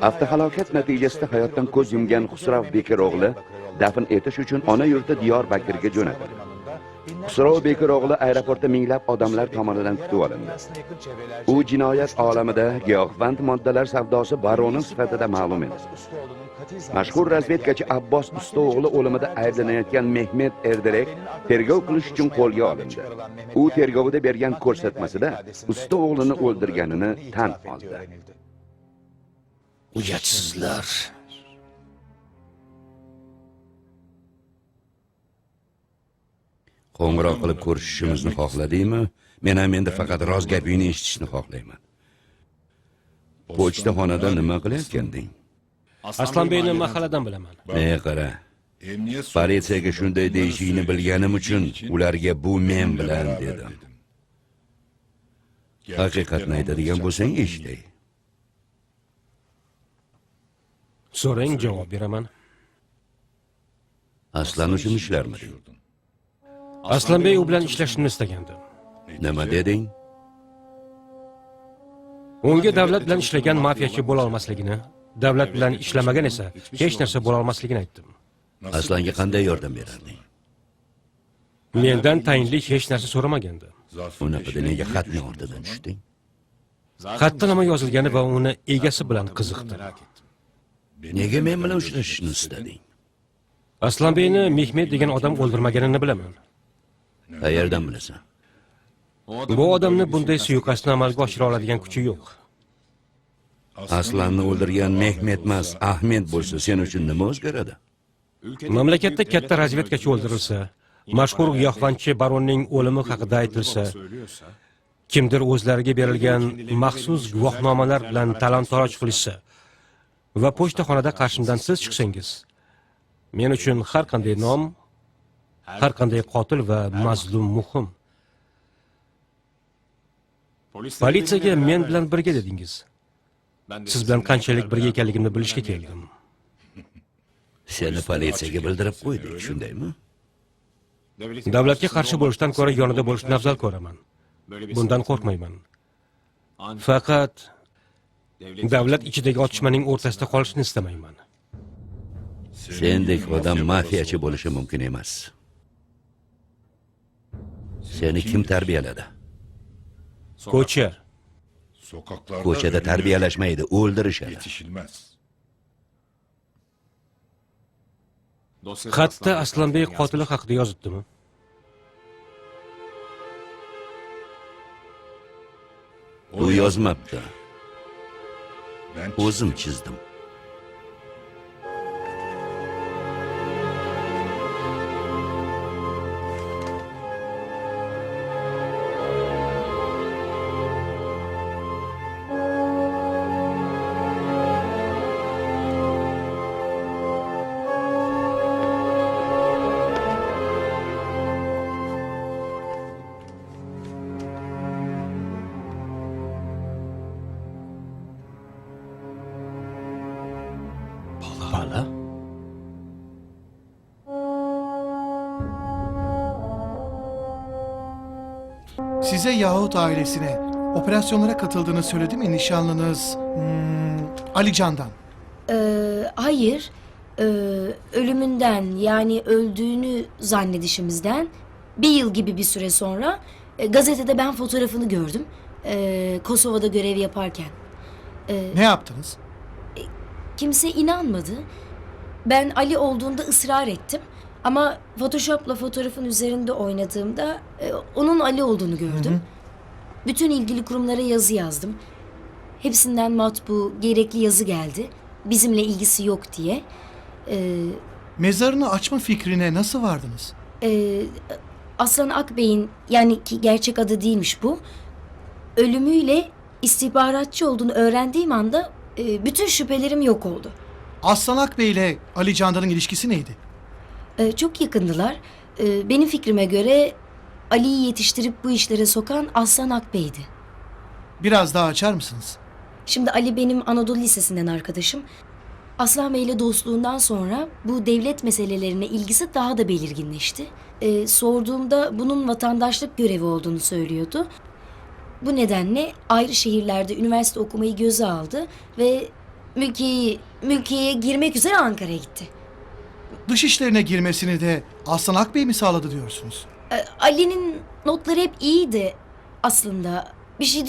Avtohalokat natijasida hayotdan ko'z yumgan Xusrav Bekir o'g'li dafn etish uchun ona yurti Diyorbakirga jo'natildi. Xusrav Bekir o'g'li aeroportda minglab odamlar tomonidan kutib olindi. U jinoyat olamida giyohvand moddalar savdosi baroni sifatida ma'lum edi. Mashhur razvedkachi Abbos Usto'g'li o'limida ayblanayotgan Mehmet Erdirek tergov qilish uchun qo'lga olindi. U tergovida bergan ko'rsatmasida Usto'g'lini o'ldirganini tan oldi. Uyatsizlar. Qo'ng'iroq qilib ko'rishishimizni xohladingmi? Men ham endi faqat rost gapingni eshitishni xohlayman. Pochtaxonada nima qilayotganding? Aslanbeyni mahalladan bilaman. Qara. Politsiyaga shunday deyishingni bilganim uchun ularga bu men bilan dedim. Haqiqatni aytadigan bo'lsang eshitay. So'rang, javob beraman. Aslan uchun ishlarmiding? Aslanbey u bilan ishlashni istagandim. Nima deding? Unga davlat bilan ishlagan mafiyachi bo'la olmasligini, davlat bilan ishlamagan esa hech narsa bo'la olmasligini aytdim. Aslanga qanday yordam berarding? Mendan tayinli hech narsa so'ramagandi. Unaqada nega xatni ortidan tushding? Xatda nima yozilgani va uni egasi bilan qiziqdi. Nega men bilan uchrashishni istading? Aslanbeyni Mehmet degan odam o'ldirmaganini bilaman. Qayerdan bilasan? Bu odamni bunday suiqasdni amalga oshira oladigan kuchi yo'q. Aslanni o'ldirgan Mehmet emas, Ahmet bo'lsa, sen uchun nima o'zgaradi? Mamlakatda katta razvedkachi o'ldirilsa, mashhur giyohvandchi baronning o'limi haqida aytilsa, kimdir o'zlariga berilgan maxsus guvohnomalar bilan talon-toroj qilishsa va pochtaxonada qarshimdan siz chiqsangiz, men uchun har qanday nom, har qanday qotil va mazlum muhim. Politsiyaga men bilan birga dedingiz. Siz bilan qanchalik birga ekanligimni bilishga keldim. Seni politsiyaga bildirib qo'ydik, shundaymi? Davlatga qarshi bo'lishdan ko'ra yonida bo'lishni afzal ko'raman. Bundan qo'rqmayman. Faqat davlat ichidagi otishmaning o'rtasida qolishni istamayman. Sendek odam mafiyachi bo'lishi mumkin emas. Seni kim tarbiyaladi? Ko'cha. Ko'chada tarbiyalashmaydi, o'ldirishadi. Xatda Aslanbey qotili haqida yozibdimi? U yozmabdi. O'zim chizdim. Bala? Size yahut ailesine operasyonlara katıldığını söyledi mi nişanlınız Ali Can'dan? Hayır. Ölümünden, yani öldüğünü zannedişimizden bir yıl gibi bir süre sonra gazetede ben fotoğrafını gördüm. Kosova'da görev yaparken. Ne yaptınız? Kimse inanmadı. Ben Ali olduğunda ısrar ettim. Ama Photoshop'la fotoğrafın üzerinde oynadığımda onun Ali olduğunu gördüm. Bütün ilgili kurumlara yazı yazdım. Hepsinden matbu, gerekli yazı geldi. Bizimle ilgisi yok diye. Mezarını açma fikrine nasıl vardınız? Aslan Akbey'in, yani ki gerçek adı değilmiş bu, ölümüyle istihbaratçı olduğunu öğrendiğim anda bütün şüphelerim yok oldu. Aslan Akbey ile Ali Candan'ın ilişkisi neydi? Çok yakındılar. Benim fikrime göre Ali'yi yetiştirip bu işlere sokan Aslan Akbey'di. Biraz daha açar mısınız? Şimdi Ali benim Anadolu Lisesi'nden arkadaşım. Aslan Bey ile dostluğundan sonra bu devlet meselelerine ilgisi daha da belirginleşti. Sorduğumda bunun vatandaşlık görevi olduğunu söylüyordu. Bu nedenle ayrı şehirlerde üniversite okumayı göze aldı ve mülkiyeye girmek üzere Ankara'ya gitti. Dış işlerine girmesini de Aslan Akbey mi sağladı diyorsunuz? Ali'nin notları hep iyiydi aslında. Bir şey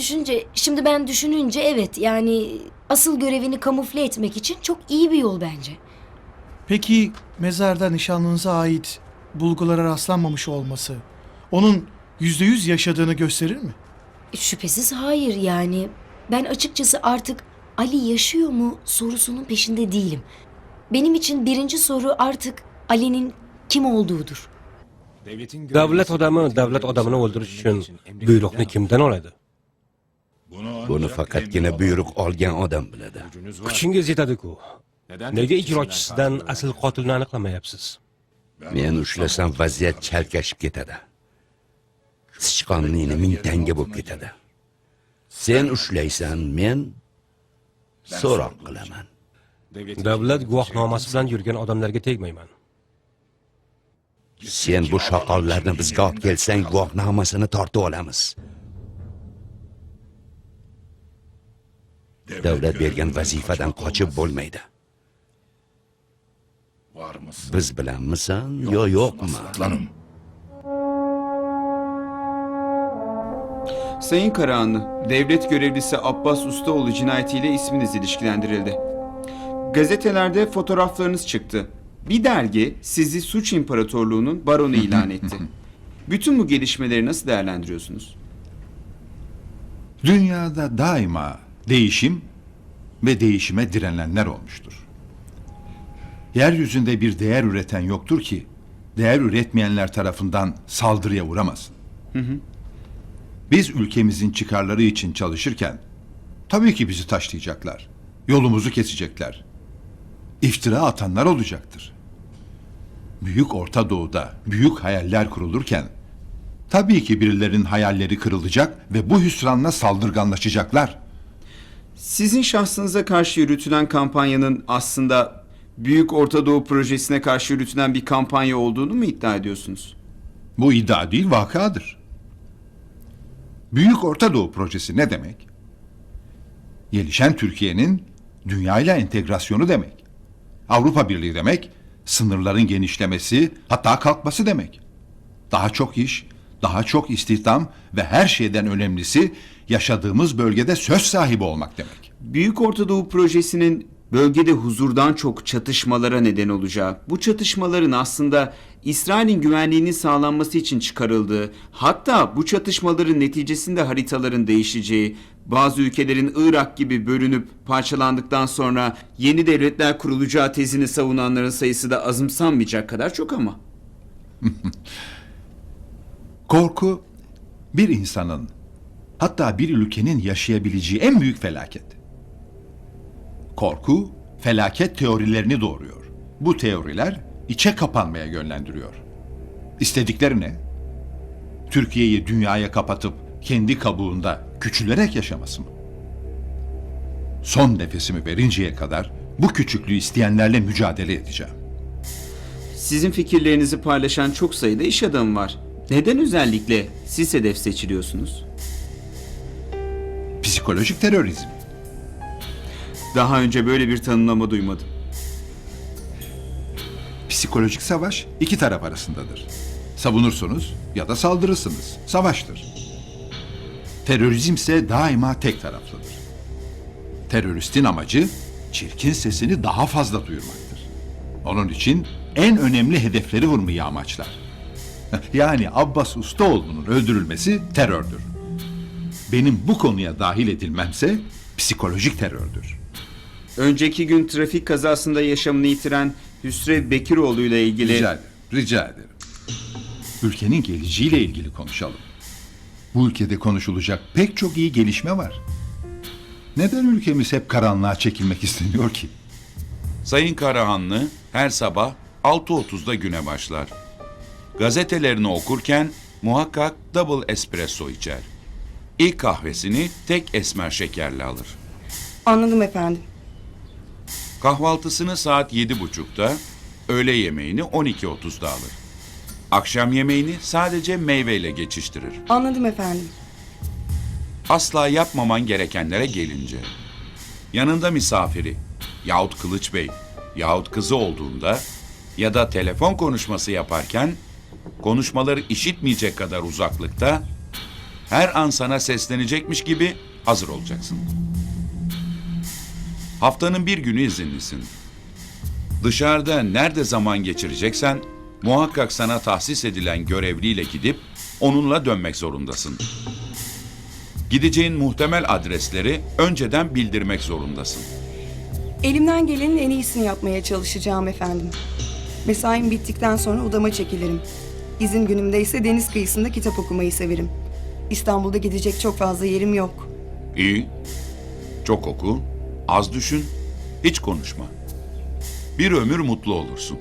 şimdi ben düşününce evet, yani asıl görevini kamufle etmek için çok iyi bir yol bence. Peki mezarda nişanlınıza ait bulgulara rastlanmamış olması onun %100 yaşadığını gösterir mi? Şüphesiz hayır, yani ben açıkçası artık Ali yaşıyor mu sorusunun peşinde değilim. Benim için birinci soru artık Ali'nin kim olduğudur. Davlat odamini o'ldirish uchun buyruqni kimdan oladi? Buni faqatgina buyruq olgan odam biladi. Kuchingiz yetadi-ku. Nega ijrochisidan asl qotilni aniqlamayapsiz? Men ushlasam vaziyat chalkashib ketadi. Sichqonning ming tanga bo'lib ketadi. Sen ushlaysan, men so'roq qilaman. Davlat guvohnomasi bilan yurgan odamlarga tegmayman. Sen bu shoqollarni bizga olib kelsang, guvohnomasini tortib olamiz. Davlat bergan vazifadan qochib bo'lmaydi. Biz bilanmisan yo yo'qmi? Sayın Karahanlı, devlet görevlisi Abbas Ustaoğlu cinayetiyle isminiz ilişkilendirildi. Gazetelerde fotoğraflarınız çıktı. Bir dergi sizi suç imparatorluğunun baronu ilan etti. Bütün bu gelişmeleri nasıl değerlendiriyorsunuz? Dünyada daima değişim ve değişime direnenler olmuştur. Yeryüzünde bir değer üreten yoktur ki değer üretmeyenler tarafından saldırıya uğramasın. Biz ülkemizin çıkarları için çalışırken tabii ki bizi taşlayacaklar. Yolumuzu kesecekler. İftira atanlar olacaktır. Büyük Orta Doğu'da büyük hayaller kurulurken tabii ki birilerinin hayalleri kırılacak ve bu hüsranla saldırganlaşacaklar. Sizin şahsınıza karşı yürütülen kampanyanın aslında Büyük Orta Doğu projesine karşı yürütülen bir kampanya olduğunu mu iddia ediyorsunuz? Bu iddia değil, vakadır. Büyük Orta Doğu projesi ne demek? Gelişen Türkiye'nin dünyayla entegrasyonu demek. Avrupa Birliği demek, sınırların genişlemesi, hatta kalkması demek. Daha çok iş, daha çok istihdam ve her şeyden önemlisi yaşadığımız bölgede söz sahibi olmak demek. Büyük Orta Doğu projesinin bölgede huzurdan çok çatışmalara neden olacağı, bu çatışmaların aslında İsrail'in güvenliğinin sağlanması için çıkarıldığı, hatta bu çatışmaların neticesinde haritaların değişeceği, bazı ülkelerin Irak gibi bölünüp parçalandıktan sonra yeni devletler kurulacağı tezini savunanların sayısı da azımsanmayacak kadar çok ama. Korku bir insanın, hatta bir ülkenin yaşayabileceği en büyük felaket. Korku, felaket teorilerini doğuruyor. Bu teoriler içe kapanmaya yönlendiriyor. İstedikleri ne? Türkiye'yi dünyaya kapatıp kendi kabuğunda küçülerek yaşaması mı? Son nefesimi verinceye kadar bu küçüklüğü isteyenlerle mücadele edeceğim. Sizin fikirlerinizi paylaşan çok sayıda iş adamı var. Neden özellikle siz hedef seçiliyorsunuz? Psikolojik terörizm. Daha önce böyle bir tanımlama duymadım. Psikolojik savaş iki taraf arasındadır. Savunursunuz ya da saldırırsınız. Savaştır. Terörizm ise daima tek taraflıdır. Teröristin amacı çirkin sesini daha fazla duyurmaktır. Onun için en önemli hedefleri vurmayı amaçlar. Yani Abbas Ustaoğlu'nun öldürülmesi terördür. Benim bu konuya dahil edilmemse psikolojik terördür. Önceki gün trafik kazasında yaşamını yitiren Hüsrev Bekiroğlu ile ilgili... Rica ederim. Ülkenin geleceğiyle ilgili konuşalım. Bu ülkede konuşulacak pek çok iyi gelişme var. Neden ülkemiz hep karanlığa çekilmek isteniyor ki? Sayın Karahanlı her sabah 6.30'da güne başlar. Gazetelerini okurken muhakkak double espresso içer. İlk kahvesini tek esmer şekerle alır. Anladım efendim. Kahvaltısını saat 7.30'da, öğle yemeğini 12.30'da alır. Akşam yemeğini sadece meyveyle geçiştirir. Anladım efendim. asla yapmaman gerekenlere gelince, yanında misafiri yahut Kılıç Bey yahut kızı olduğunda ya da telefon konuşması yaparken konuşmaları işitmeyecek kadar uzaklıkta her an sana seslenecekmiş gibi hazır olacaksın. Haftanın bir günü izinlisin. Dışarıda nerede zaman geçireceksen muhakkak sana tahsis edilen görevliyle gidip onunla dönmek zorundasın. Gideceğin muhtemel adresleri önceden bildirmek zorundasın. Elimden gelenin en iyisini yapmaya çalışacağım efendim. Mesaim bittikten sonra odama çekilirim. İzin günümde ise deniz kıyısında kitap okumayı severim. İstanbul'da gidecek çok fazla yerim yok. İyi. Çok oku, az düşün, hiç konuşma. Bir ömür mutlu olursun.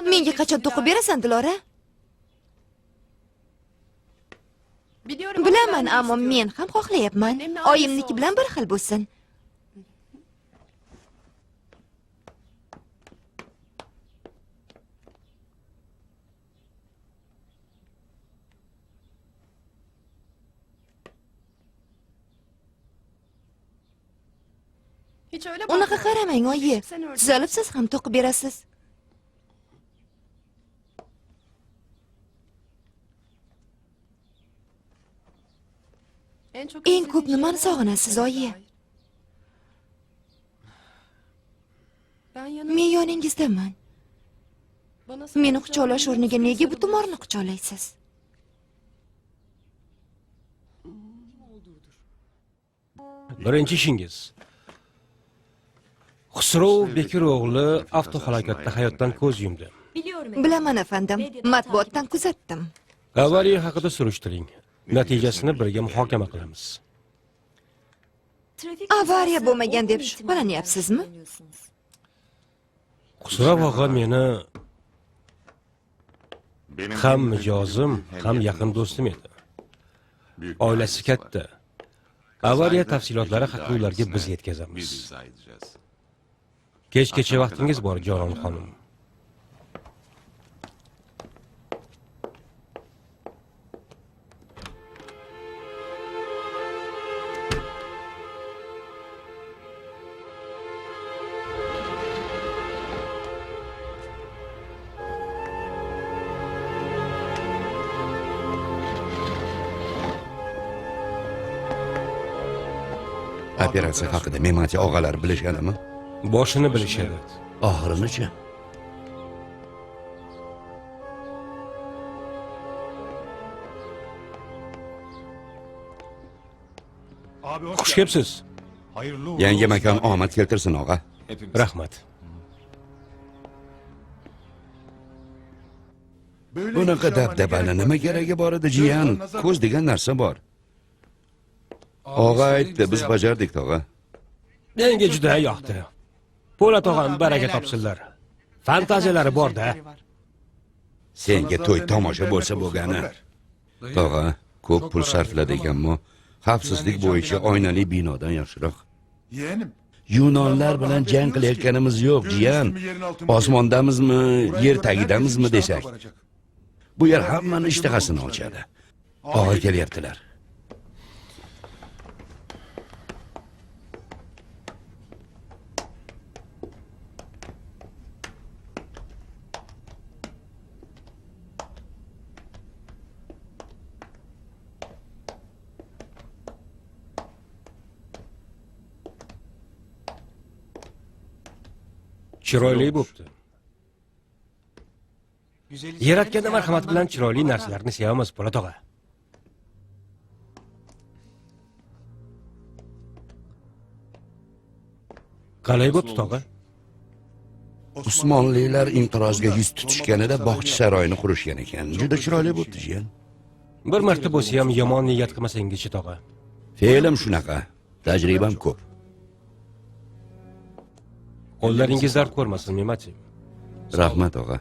Menga qachon to'qib berasan, Dilora? Bilaman, ammo men ham xohlayapman. Oyimniki bilan bir xil bo'lsin. Unaqa qaramang, oyi. Tuzalib siz ham to'qib berasiz. Eng ko'p nimani sog'inasiz, oyi? Men yoningizdaman. Meni quchoqlash o'rniga nega bu tumorni quchoqlaysiz? Birinchi ishingiz. Xusrov Bekir o'g'li avtohalokatda hayotdan ko'z yumdi. Bilaman, efendim. Matbuotdan kuzatdim. Avariya haqida surishtiring. Natijasini birga muhokama qilamiz. Avariya bo'lmagan deb shubhalanyapsizmi? Xusrov og'a meni ham mijozim, ham yaqin do'stim edi. Oilasi katta. Avariya tafsilotlari haqida ularga biz yetkazamiz. Kechgacha vaqtingiz bor, Jonon xonim. Operatsiya haqida Memati og'alar bilishadimi? Boshini bilishadi. Oxirini-chi? Xush kelibsiz. Yangi makon omad keltirsin, og'a. Rahmat. Bunaqa dabdabani nima keragi bor edi, jiyan? Ko'z degan narsa bor. Og'a aytdi, biz bajardik, tog'a. Menga juda yoqdi. Po'lat og'am baraka topsinlar. Fantaziyalari bor-da. Senga to'y tomosha bo'lsa bo'lgani. Tog'a, ko'p pul sarfladik-ammo xavfsizlik bo'yicha oynali binodan yaxshiroq. Yeğenim. Yunonlar bilan jang qilayotganimiz yo'q, jiyan. Osmondamizmi, yer tagidamizmi desak. Bu yer hammani ishtahasini ochadi. Og'a kelyaptilar. Chiroyli bo'pti. Yaratganda marhamat bilan chiroyli narsalarni sevamiz, Po'lat og'a. Qalay bo'pti, tog'a? Usmonlilar inqirozga yuz tutishganida bog'cha saroyini qurishgan ekan. Juda chiroyli bo'pti, jiyan. Bir marta bo'lsa ham yomon niyat qilmasangiz-chi, tog'a. Fe'lim shunaqa. Tajribam ko'p. Qo'llaringiz dard ko'rmasin, Memati. Rahmat, og'a.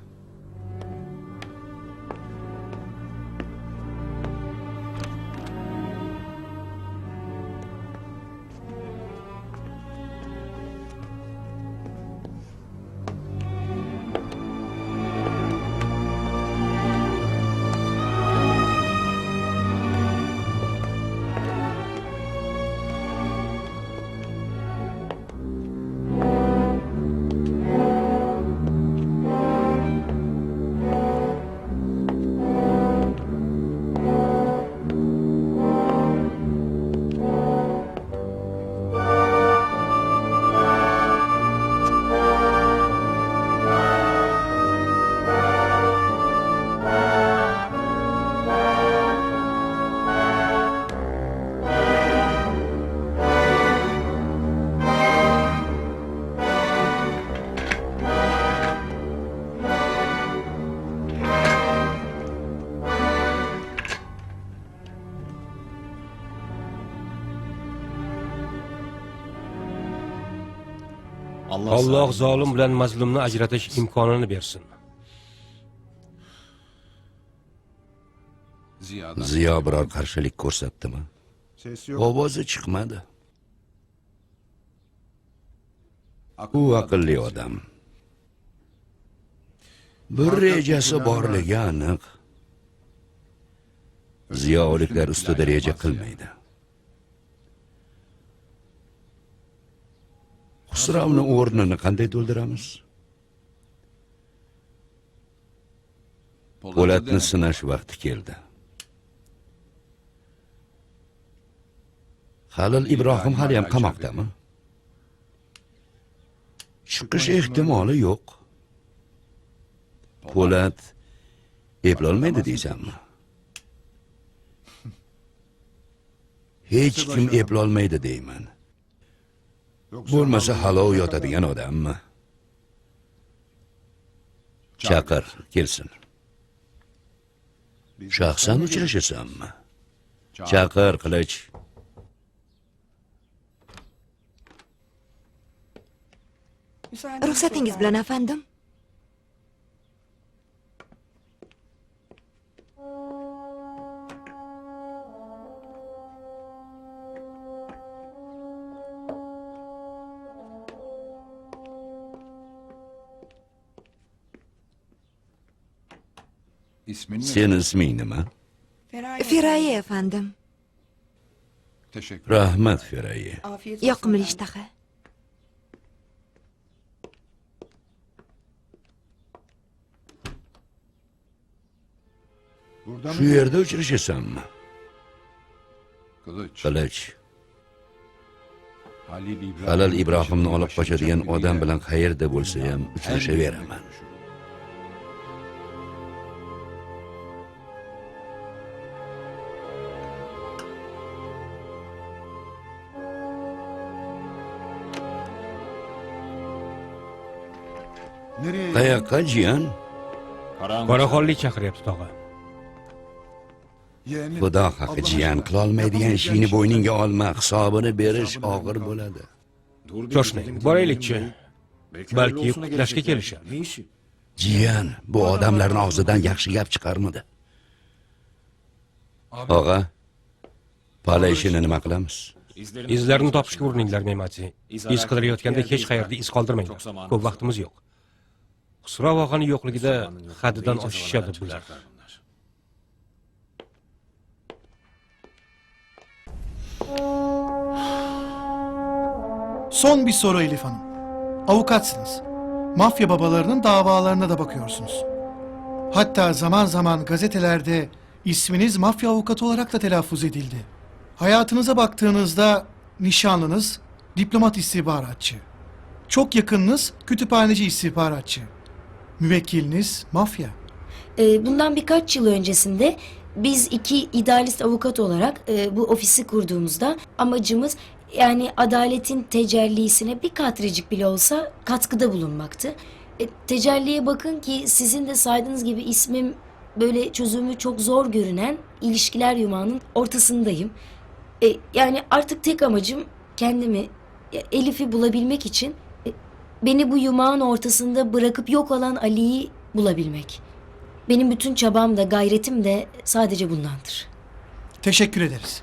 Alloh zolim bilan mazlumni ajratish imkonini bersin. Ziyo biror qarshilik ko'rsatdimi? Ovozi chiqmadi. U aqlli odam. Bir rejasi borligi aniq. Ziyo o'liklar ustida reja qilmaydi. Xusravni o'rnini qanday to'ldiramiz? Po'latni sinash vaqti keldi. Halil Ibrohim hali ham qamoqdami? Chiqish ehtimoli yo'q. Po'lat eplolmaydi deysanmi? Hech kim eplolmaydi deyman. Bo'lmasa halov yotadigan odammi? Chaqir, kelsin. Shaxsan uchrashasanmi? Chaqir, Qilich. Ruxsatingiz bilan afandim. Senin isming nima? Firaye afandim. Rahmat Firaye. Yoqimli ishtaha. Shu yerda uchrashasanmi? Qilich. Halil Ibrohimni olib qochadigan odam bilan qayerda bo'lsa ham uchrashaveraman. Qayoqqa jiyan? Qoraxonlik chaqiryapti tog'a. Xudo haqqi jiyan, qilolmaydigan ishingni bo'yningga olma, hisobini berish og'ir bo'ladi. Shoshmang, boraylikchi. Balki qutlashga kelishadi. Jiyan, bu odamlarning og'zidan yaxshi gap chiqarmadi. Og'a, pala ishini nima qilamiz? Izlarni topishga urininglar, Memati. Iz qidirayotganda hech qayerda iz qoldirmanglar. Ko'p vaqtimiz yo'q. Xusrov og'aning yo'qligida haddidan oshishadi bular. Son bir soru Elif Hanım. Avukatsınız. Mafya babalarının davalarına da bakıyorsunuz. Hatta zaman zaman gazetelerde isminiz mafya avukatı olarak da telaffuz edildi. Hayatınıza baktığınızda nişanlınız diplomat istihbaratçı. Çok yakınınız kütüphaneci istihbaratçı. Müvekkiliniz mafya. Bundan birkaç yıl öncesinde biz iki idealist avukat olarak bu ofisi kurduğumuzda amacımız yani adaletin tecellisine bir katrecik bile olsa katkıda bulunmaktı. Tecelliye bakın ki sizin de saydığınız gibi ismim böyle çözümü çok zor görünen ilişkiler yumağının ortasındayım. Yani artık tek amacım kendimi, Elif'i bulabilmek için beni bu yumağın ortasında bırakıp yok olan Ali'yi bulabilmek. Benim bütün çabam da gayretim de sadece bundandır. Teşekkür ederiz.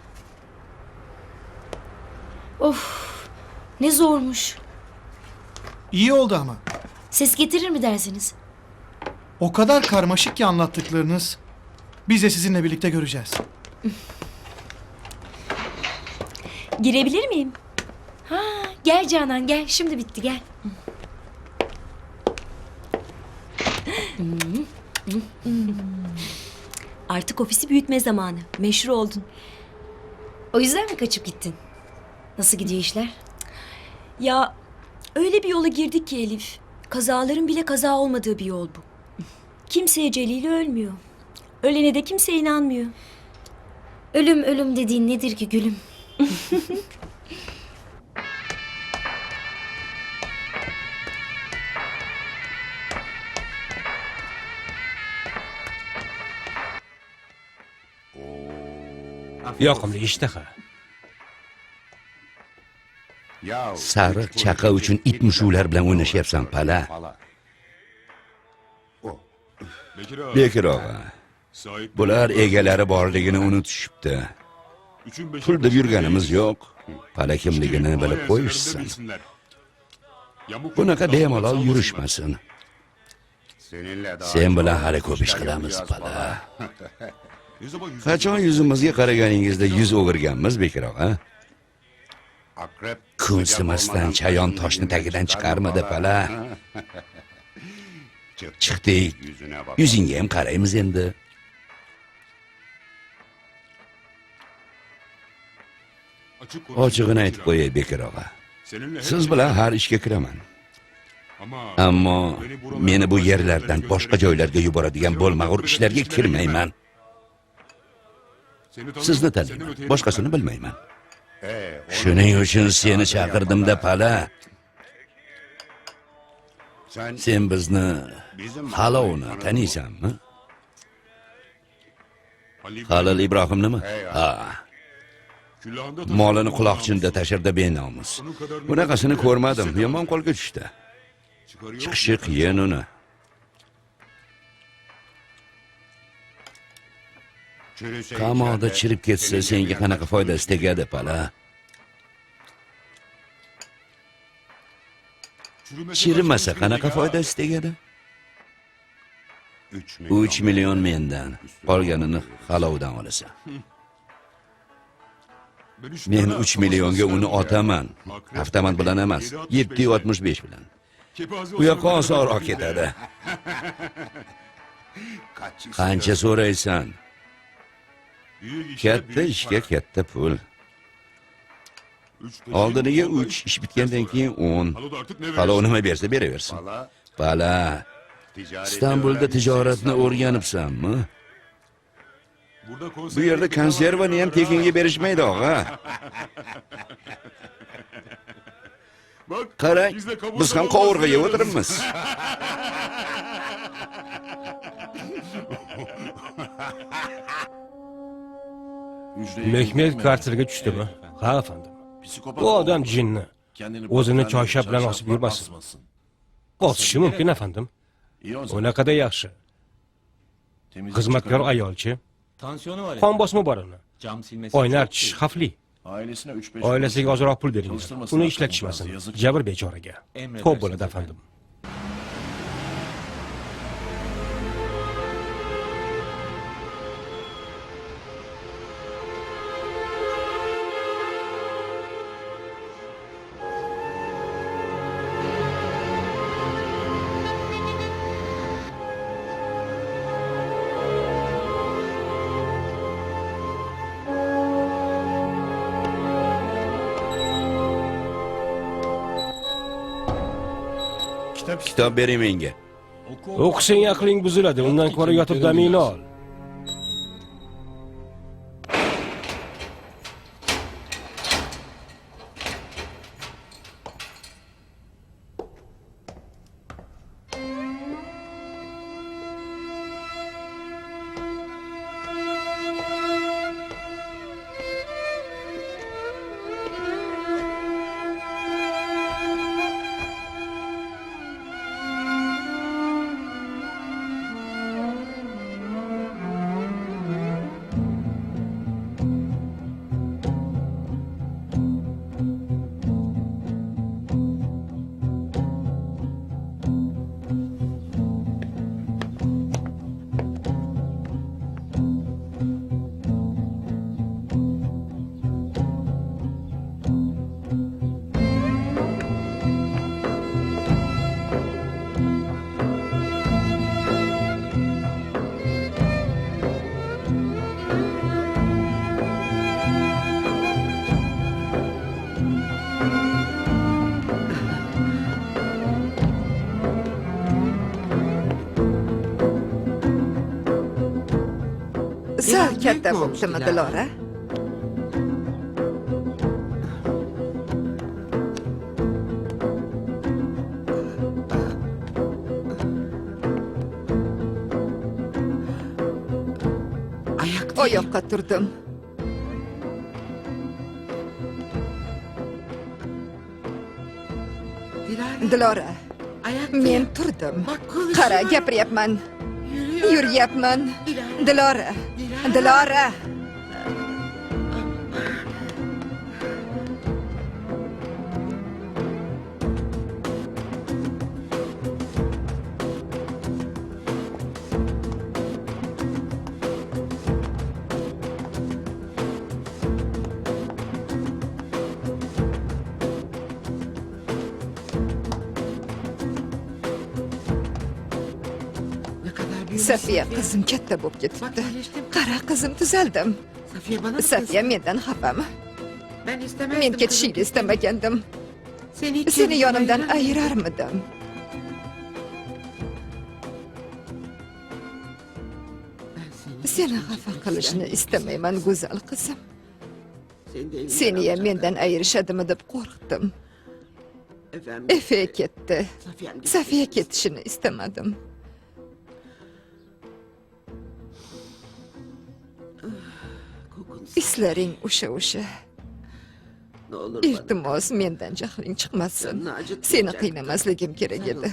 Of, ne zormuş. İyi oldu ama. Ses getirir mi dersiniz? O kadar karmaşık ki anlattıklarınız. Biz de sizinle birlikte göreceğiz. Girebilir miyim? Ha, gel Canan gel. Şimdi bitti gel. Artık ofisi büyütme zamanı. Meşhur oldun. O yüzden mi kaçıp gittin? Nasıl gidiyor işler? Ya öyle bir yola girdik ki Elif. Kazaların bile kaza olmadığı bir yol bu. Kimse eceliyle ölmüyor. Ölene de kimse inanmıyor. Ölüm ölüm dediğin nedir ki gülüm? Yoqimli ishtaha. Sariq chaqa uchun it mushuklar bilan o'ynashyapsan pala. Bekir og'a, bular egalari borligini unutishibdi. Pul deb yurganimiz yo'q. Pala kimligini bilib qo'yishsin. Bunaqa bemalol yurishmasin. Sen bilan hali ko'p ish qilamiz pala. Qachon yuzimizga qaraganingizda yuz o'girganmiz Bekir og'a? Kun simasdan chayon toshni tagidan chiqarmadi pala. Chiqdik. Yuzingga ham qaraymiz endi. Ochig'ini aytib qo'yay Bekir og'a. Siz bilan har ishga kiraman. Ammo meni bu yerlardan boshqa joylarga yuboradigan bo'lmag'ur ishlarga kirmayman. Sizni taniyman, boshqasini bilmayman. Shuning uchun seni chaqirdim-da pala. Sen bizni Halovni taniysanmi? Halil Ibrohimnimi? Ha. Molini quloqchinda tashirda benomus. Bunaqasini ko'rmadim, yomon qo'lga tushdi. Chiqishi qiyin uni. Qamoqda chirib ketsa, senga qanaqa foydasi tegadi pala? Chirimasa qanaqa foydasi tegadi? 3 million mendan, qolganini Halovdan olasan. Men 3 millionga uni otaman. Avtomat bilan emas, 765 bilan. Bu yoqqa osonroq ketadi. Qancha so'raysan? Katta ishga katta pul. Oldiniga 3, ish bitgandan keyin 10. Halov nima bersa beraversin. Bala. Istanbulda tijoratni o'rganibsanmi? Bu yerda konservani ham tekinga berishmaydi og'a. Qarang, biz ham qovurg'a yeb o'tiribmiz. Mehmet kartiriga tushdimi? Ha, efendim. Bu odam jinni. O'zini choyshab bilan osib yurmasin. Osishi mumkin, efendim. Unaqada yaxshi. Xizmatkor ayolchi. Qon bosimi bor uni. Oynar tish xavfli. Oilasiga ozroq pul bering. Uni ishlatishmasin. Jabr bechoraga. Xo'p bo'ladi, efendim. Kitob bering menga. O'qisang aqling buziladi. Undan ko'ra yotib damingni ol. Sal katta bo'ptimi, Dilora? Oyoqqa turdim. Dilara, men turdim. Qara, gapiryapman. Yuryapman. Dilara, Dilara. Safiya qizim katta bo'lib ketibdi. Qara qizim, tuzaldim. Safiya mendan xafami? Men ketishingni istamagandim. Seni yonimdan ayirarmidim? Seni xafa qilishni istamayman, go'zal qizim. Seni ham mendan ayirishadimi deb qo'rqdim. Efe ketdi. Safiya ketishini istamadim. Islaring o'sha. Iltimos, mendan jahling chiqmasin. Seni qiynamasligim kerak edi.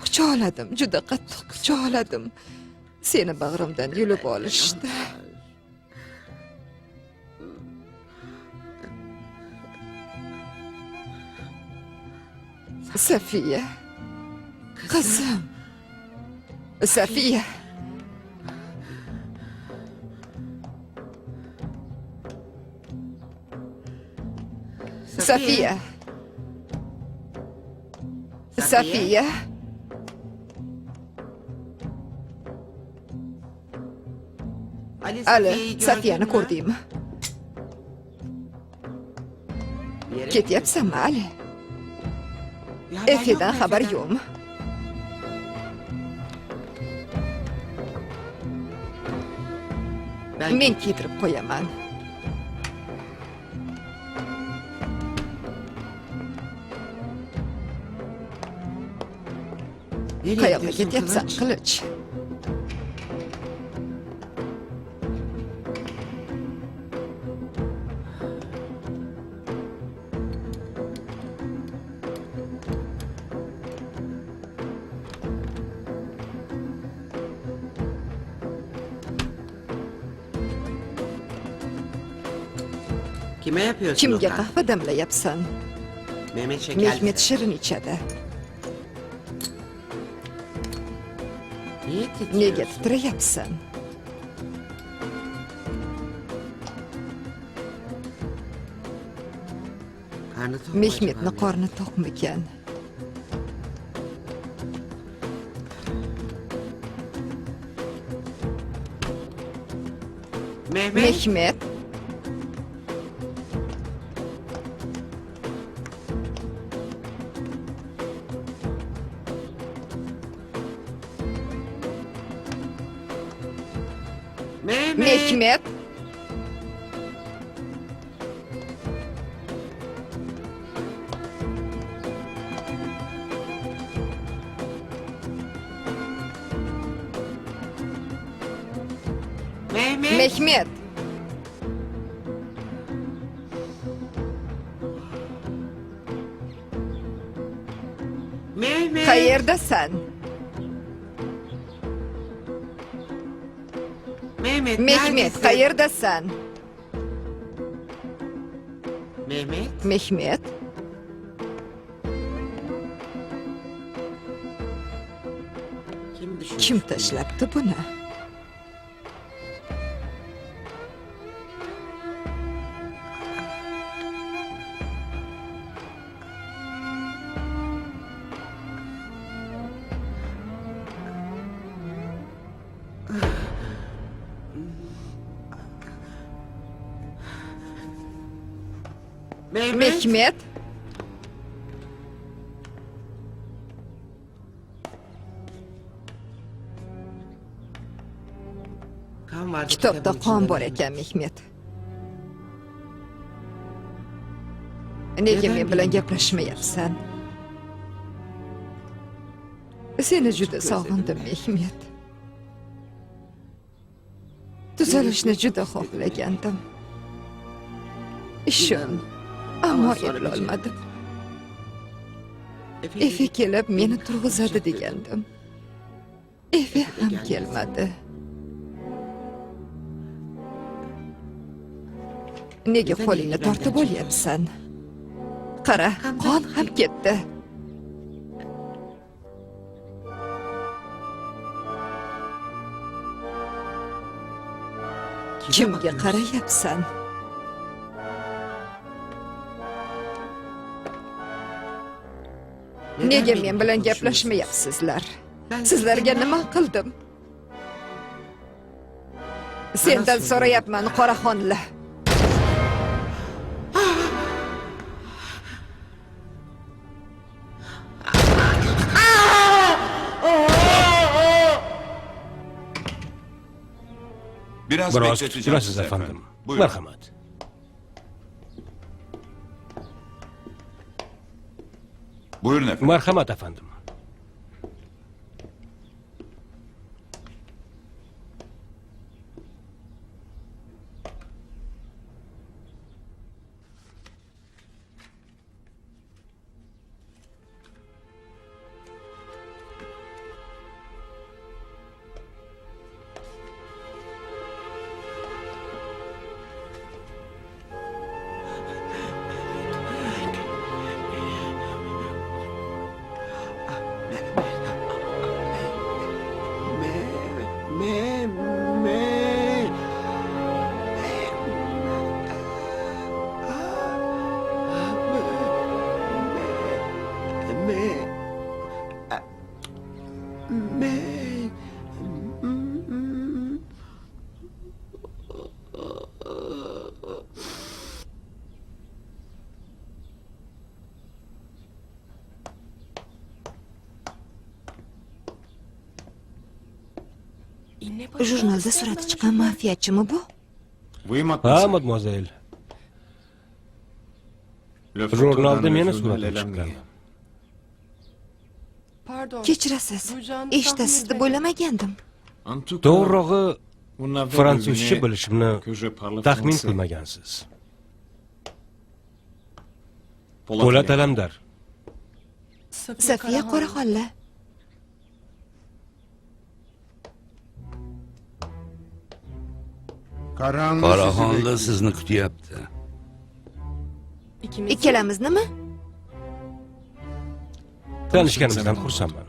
Quchoqladim, juda qattiq quchoqladim. Seni bag'rimdan yulib olishdi. Safiya. Qizim. Safiya. Safiya. Safiya. Ali, Safiyani ko'rdingmi? Ketyapsanmi, Ali? Efe'dan xabar yo'qmi? Men kiydirib qo'yaman. Qayoqqa ketyapsan, Qilich? Kime yapıyorsun? Kimga qahva damlayapsan? Mehmet shirin ichadi. Nega titrayapsan? Mehmetni qorni to'qmikan? Mehmet. Mehmet. Mehmet. Qayerdasan? Mehmet, qayerdasan? Mehmet. Kim tashlabdi buni? Mehmet. Kitobda qon bor ekan, Mehmet. Nega men bilan gaplashmayapsan? Seni juda sog'indim, Mehmet. Tuzalishni juda xohlagandim. Ishon, ammo eplolmadim. Efe kelib meni turg'izadi degandim. Efe ham kelmadi. Nega qo'lingni tortib olyapsan? Qara, qon ham ketdi. Kimga qarayapsan? Nega men bilan gaplashmayapsizlar? Sizlarga nima qildim? Sendan so'rayapman, Qoraxonli. Biraz Biroz bekleteceğim kutlasız sizi efendim. Buyurun. Merhamet. Buyurun efendim. Merhamet efendim. Jurnalda surati chiqqan mafiyachimi bu? Ha, mademoiselle. Jurnalda meni suratim chiqqan. Kechirasiz. Eshitasiz deb o'ylamagandim. To'g'rirog'i, fransuzcha bilishimni taxmin qilmagansiz. Po'lat Alamdar. Safiya Qoraxonli. Qoraxonli sizni kutyapti. Ikkalamiznimi? Tanishganimizdan xursandman.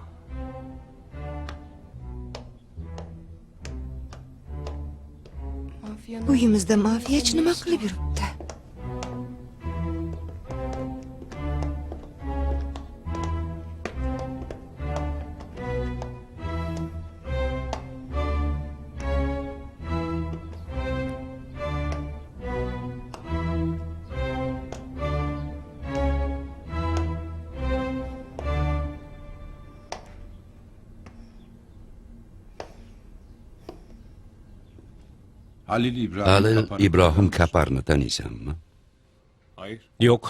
Uyimizda mafiyachi nima qilib yuribdi? Halil İbrahim Kaparni taniysanmi? Yo'q.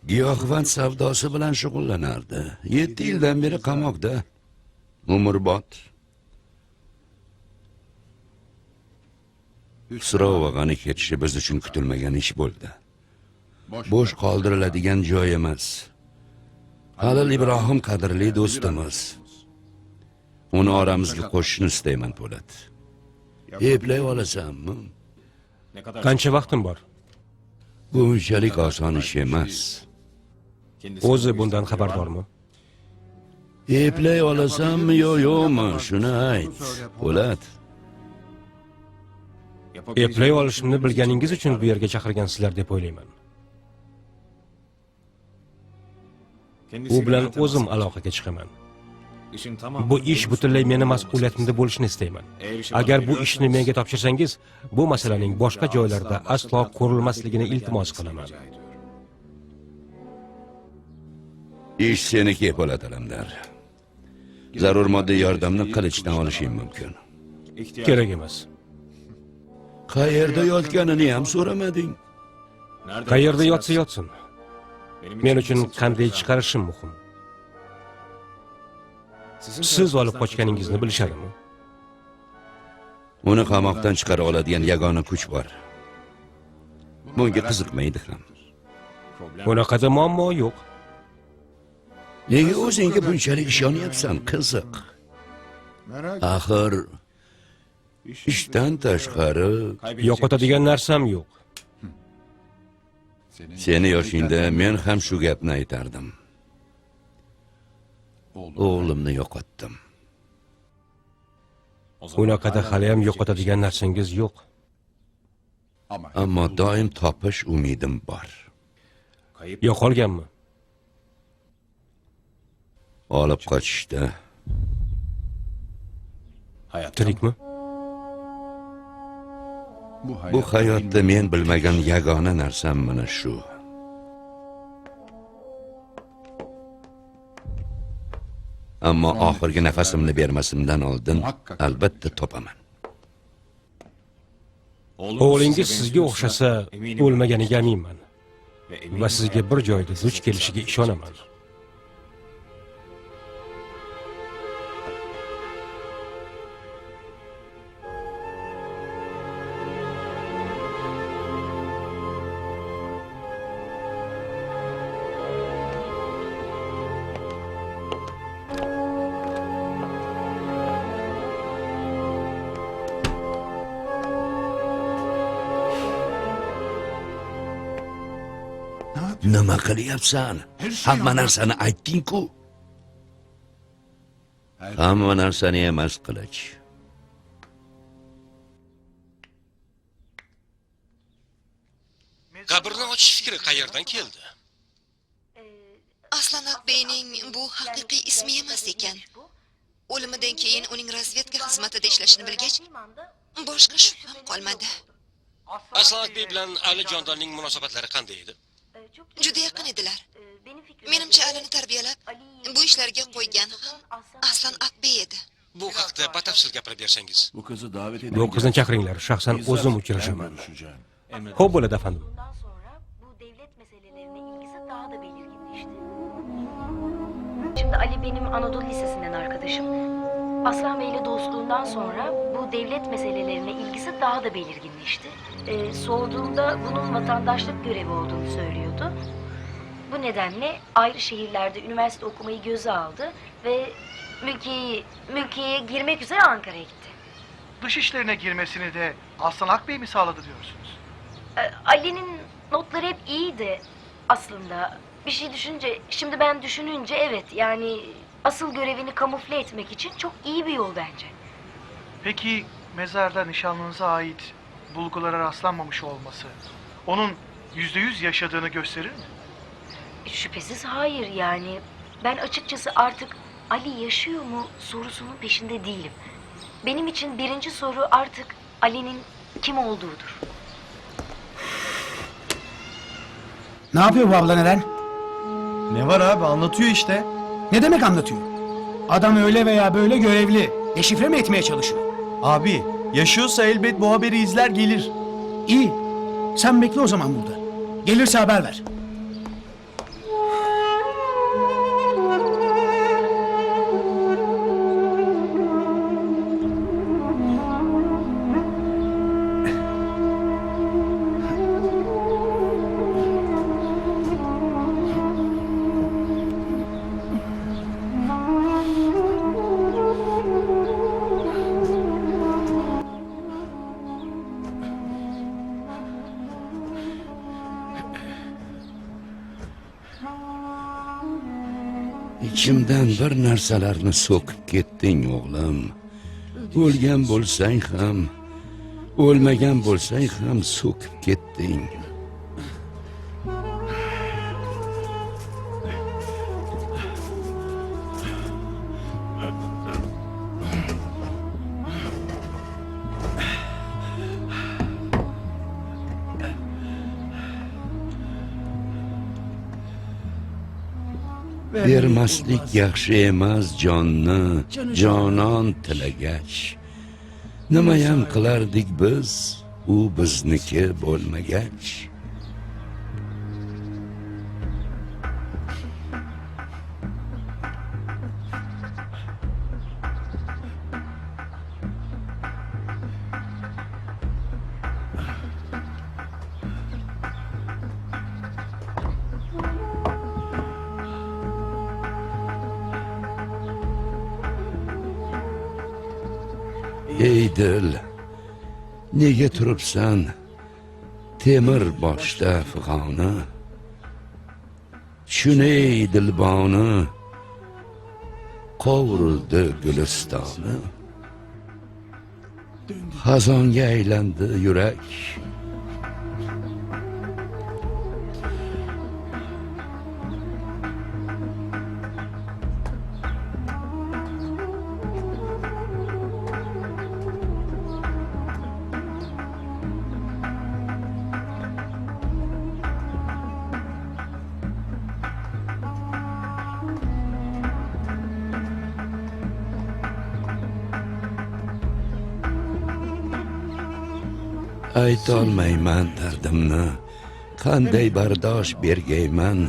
Giyohvand savdosi bilan shug'ullanardi. 7 yildan beri qamoqda. Umrbod. Xusrov og'ani ketishi biz uchun kutilmagan ish bo'ldi. Bo'sh qoldiriladigan joy emas. Halil Ibrohim qadrli do'stimiz. Uni oramizga qo'shishni istayman, Po'lat. Eplay olasanmi? Qancha vaqtim bor? Bu unchalik oson ish emas. O'zi bundan xabardormi? Eplay olasanmi yo yo'qmi? Shuni ayt. Po'lat. Eplay olishimni bilganingiz uchun bu yerga chaqirgansizlar deb o'ylayman. U bilan o'zim aloqaga chiqaman. Bu ish butunlay meni mas'uliyatimda bo'lishini istayman. Agar bu ishni menga topshirsangiz, bu masalaning boshqa joylarda aslo ko'rilmasligini iltimos qilaman. Ish seniki, Po'lat Alamdar. Zarur moddiy yordamni qilichdan olishim mumkin. Kerak emas. Qayerda yotganini ham so'ramading. Qayerda yotsa yotsin. Men uchun qanday chiqarishim muhim. Siz olib qochganingizni bilishadimi? Uni qamoqdan chiqara oladigan yagona kuch bor. Bunga qiziqmaydi ham. Bunaqada muammo yo'q. Nega o'zingga bunchalik ishonyapsan, qiziq? Axir ishdan tashqari Yo'qotadigan narsam yo'q. seni yoshingda men ham shu gapni aytardim. O'g'limni yo'qotdim. Unaqada haliyam yo'qotadigan narsangiz yo'q. Ammo doim topish umidim bor. Yo'qolganmi? Olib qochishda. Tirikmi? Bu hayotda men bilmagan yagona narsam mana shu. Ammo oxirgi nafasimni bermasimdan oldin albatta topaman. O'g'lingiz sizga o'xshasa o'lmaganiga aminman. Va sizga bir joyda duch kelishiga ishonaman. Nima qilyapsan? Hamma narsani aytding-ku. Hamma narsani emas, Qilich. Qabrni ochish fikri qayerdan keldi? Aslonat Beyning bu haqiqiy ismi emas ekan. O'limidan keyin uning razvedka xizmatida ishlashini bilgach, boshqa shubham qolmadi. Aslonat Bey bilan Ali Jondonning munosabatlari qanday edi? Juda yaqin edilar. Menimcha Alini tarbiyalab, bu ishlarga qo'ygan ham Aslonat Bey edi. Bu haqda batafsil gapirib bersangiz. Bu qizni chaqiringlar, shaxsan o'zim uchrashaman. Xo'p bo'ladi, afandim. Bundan sonra bu devlet meselelerine ilgisi daha da belirginleşti. Şimdi Ali benim Anadolu Lisesi'nden arkadaşım. Aslan Bey'le dostluğundan sonra bu devlet meselelerine ilgisi daha da belirginleşti. Sorduğumda bunun vatandaşlık görevi olduğunu söylüyordu. Bu nedenle ayrı şehirlerde üniversite okumayı göze aldı ve mülkiyeye girmek üzere Ankara'ya gitti. Dış işlerine girmesini de Aslan Akbey mi sağladı diyorsunuz? Ali'nin notları hep iyiydi aslında. Bir şey şimdi ben düşününce evet yani asıl görevini kamufle etmek için çok iyi bir yol bence. Peki mezarda nişanlınıza ait bulgulara rastlanmamış olması onun %100 yaşadığını gösterir mi? Şüphesiz hayır yani. Ben açıkçası artık Ali yaşıyor mu sorusunun peşinde değilim. Benim için birinci soru artık Ali'nin kim olduğudur. Ne yapıyor bu abla neden? Ne var abi, anlatıyor işte. Ne demek anlatıyor? Adam öyle veya böyle görevli. Deşifre mi etmeye çalışıyor? Abi yaşıyorsa elbet bu haberi izler gelir. İyi. Sen bekle o zaman burada. Gelirse haber ver. Ichimdan bir narsalarni so'kib ketding, o'g'lim. O'lgan bo'lsang ham, o'lmagan bo'lsang ham so'kib ketding. Bermaslik yaxshi emas jonni, jonon tilagach. Nimayam qilardik biz, u bizniki bo'lmagach. ey dil, nega turibsan temir boshda fig'oni? Shunay dilboni qovurdi gulistoni. Xazonga aylandi yurak. Aytolmayman dardimni, qanday bardosh bergayman.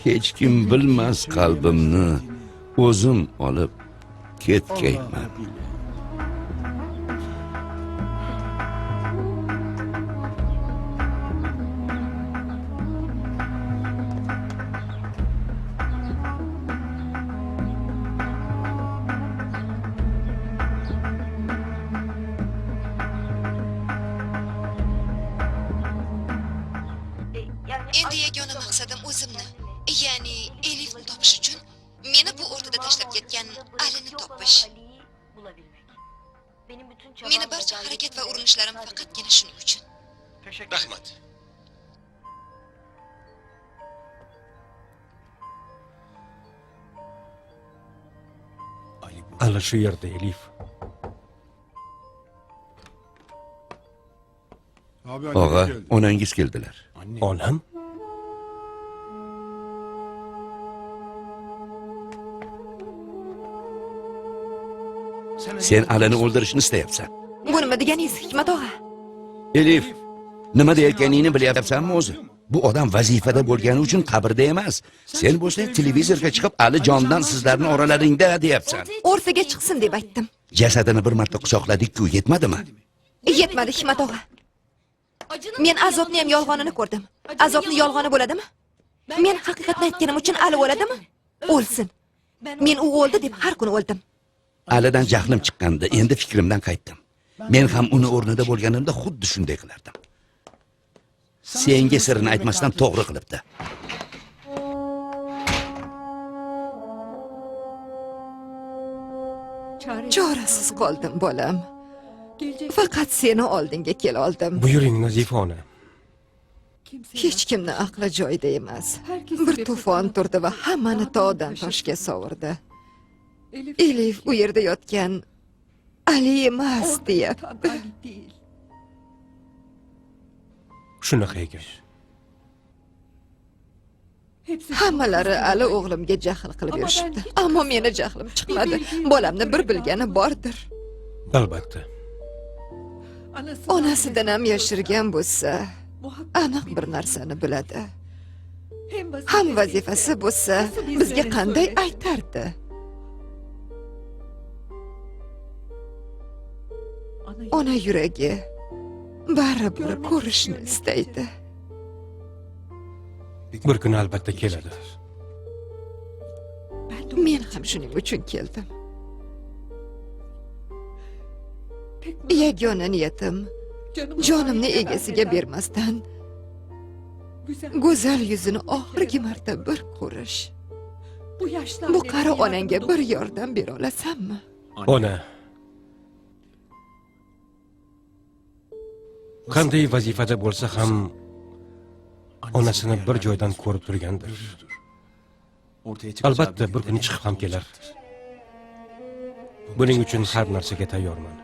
Hech kim bilmas qalbimni, o'zim olib ketgayman. Endi yagona maqsadim o'zimni, ya'ni Elifni topish uchun meni bu o'rtada tashlab ketgan Alini topish. Meni barcha harakat va urinishlarim faqatgina shuning uchun. Rahmat. Ali shu yerda, Elif. Og'a, onangiz keldilar. Onam? Sen Alini o'ldirishni istayapsan. Bu nima deganingiz, Hikmat og'a? Elif, nima deyotganingni bilyapsanmi o'zi? Bu odam vazifada bo'lgani uchun qabrda emas. Sen bo'lsa televizorga chiqib Alijondan sizlarning oralaringda deyapsan. O'rtaga chiqsin deb aytdim. Jasadini bir marta quchoqladik-ku, yetmadimi? Yetmadi, Hikmat og'a. Men azobni ham yolg'onini ko'rdim. Azobni yolg'oni bo'ladimi? Men haqiqatni aytganim uchun Ali o'ladimi? O'lsin. Men u o'ldi deb har kuni o'ldim. Alidan jahlim chiqqanda endi fikrimdan qaytdim. Men ham uni o'rnida bo'lganimda xuddi shunday qilardim. Senga sirni aytmasdan to'g'ri qilibdi. Chorasiz qoldim, bolam. Faqat seni oldinga kela oldim. Buyuring, Nazifa ona. Hech kimni aqli joyida emas. Bir to'fon turdi va hammani tog'dan toshga sovurdi. Elif u yerda yotgan Ali emas deyapti. Shunaqa ekan. Hammalari Ali o'g'limga jahl qilib yurishibdi. Ammo meni jahlim chiqmadi. Bolamni bir bilgani bordir. Albatta. Onasidan ham yashirgan bo'lsa, aniq bir narsani biladi. Ham vazifasi bo'lsa, bizga qanday aytardi? Ona yuragi baribir ko'rishni istaydi. Bir kun albatta keladi. Men ham shuning uchun keldim. Yagona niyatim jonimni egasiga bermasdan go'zal yuzini oxirgi marta bir ko'rish. Bu qari onangga bir yordam bera olasanmi? Ona. Qanday vazifada bo'lsa ham onasini bir joydan ko'rib turgandir. Albatta bir kun chiqib ham kelar. Buning uchun har narsaga tayyorman.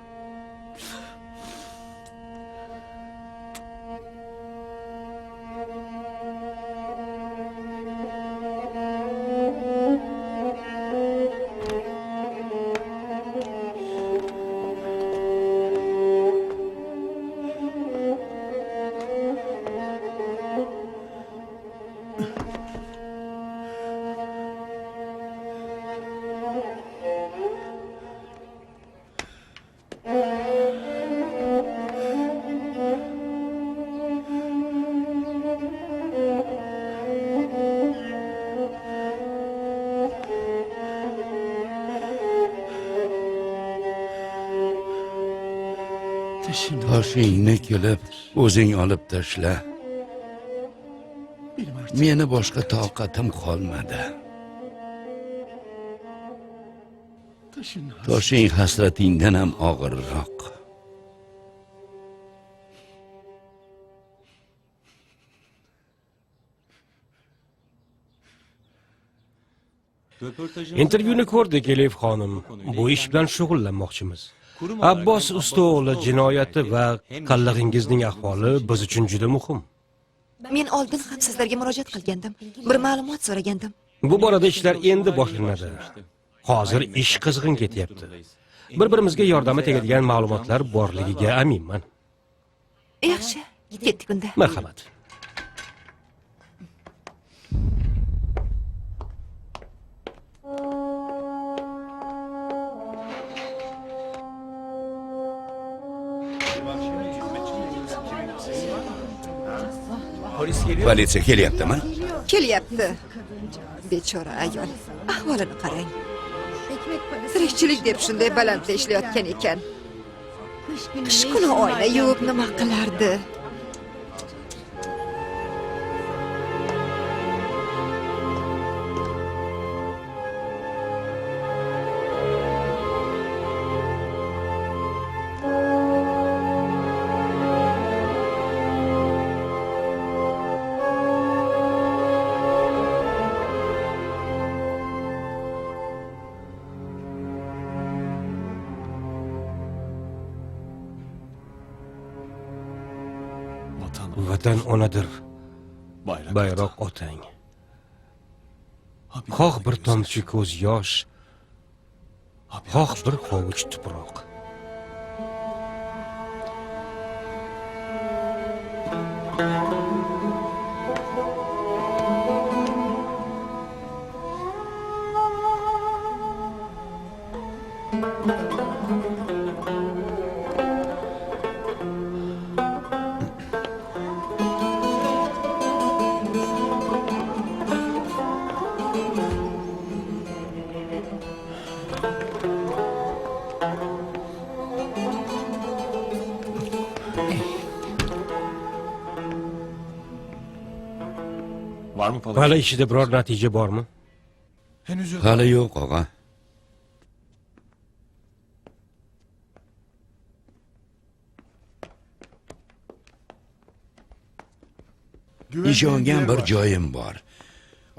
Toshingni kelib o'zing olib tashla. Meni boshqa toqatim qolmadi. Toshing hasratingdan ham og'irroq. Intervyuni ko'rdik, Elif xonim. Bu ish bilan shug'ullanmoqchimiz. Abbos Usto'g'li jinoyati va qallag'ingizning ahvoli biz uchun juda muhim. Men oldin ham sizlarga murojaat qilgandim. Bir ma'lumot so'ragandim. Bu borada ishlar endi boshlanadi. Hozir ish qizg'in ketyapti. Bir-birimizga yordami tegadigan ma'lumotlar borligiga aminman. Yaxshi, ketdik unda. Marhamat. Politsiya kelyaptimi? Kelyapti. Bechora ayol. Ahvolini qarang. Tirikchilik deb shunday balandda ishlayotgan ekan. Qish kuni oyna yuvib nima qilardi? Vatan onadir, bayroq otang. Xoh bir tomchi ko'z yosh, xoh bir hovuch tuproq. Hali ishida biror natija bormi? Hali yo'q, og'a. Ishongan bir joyim bor.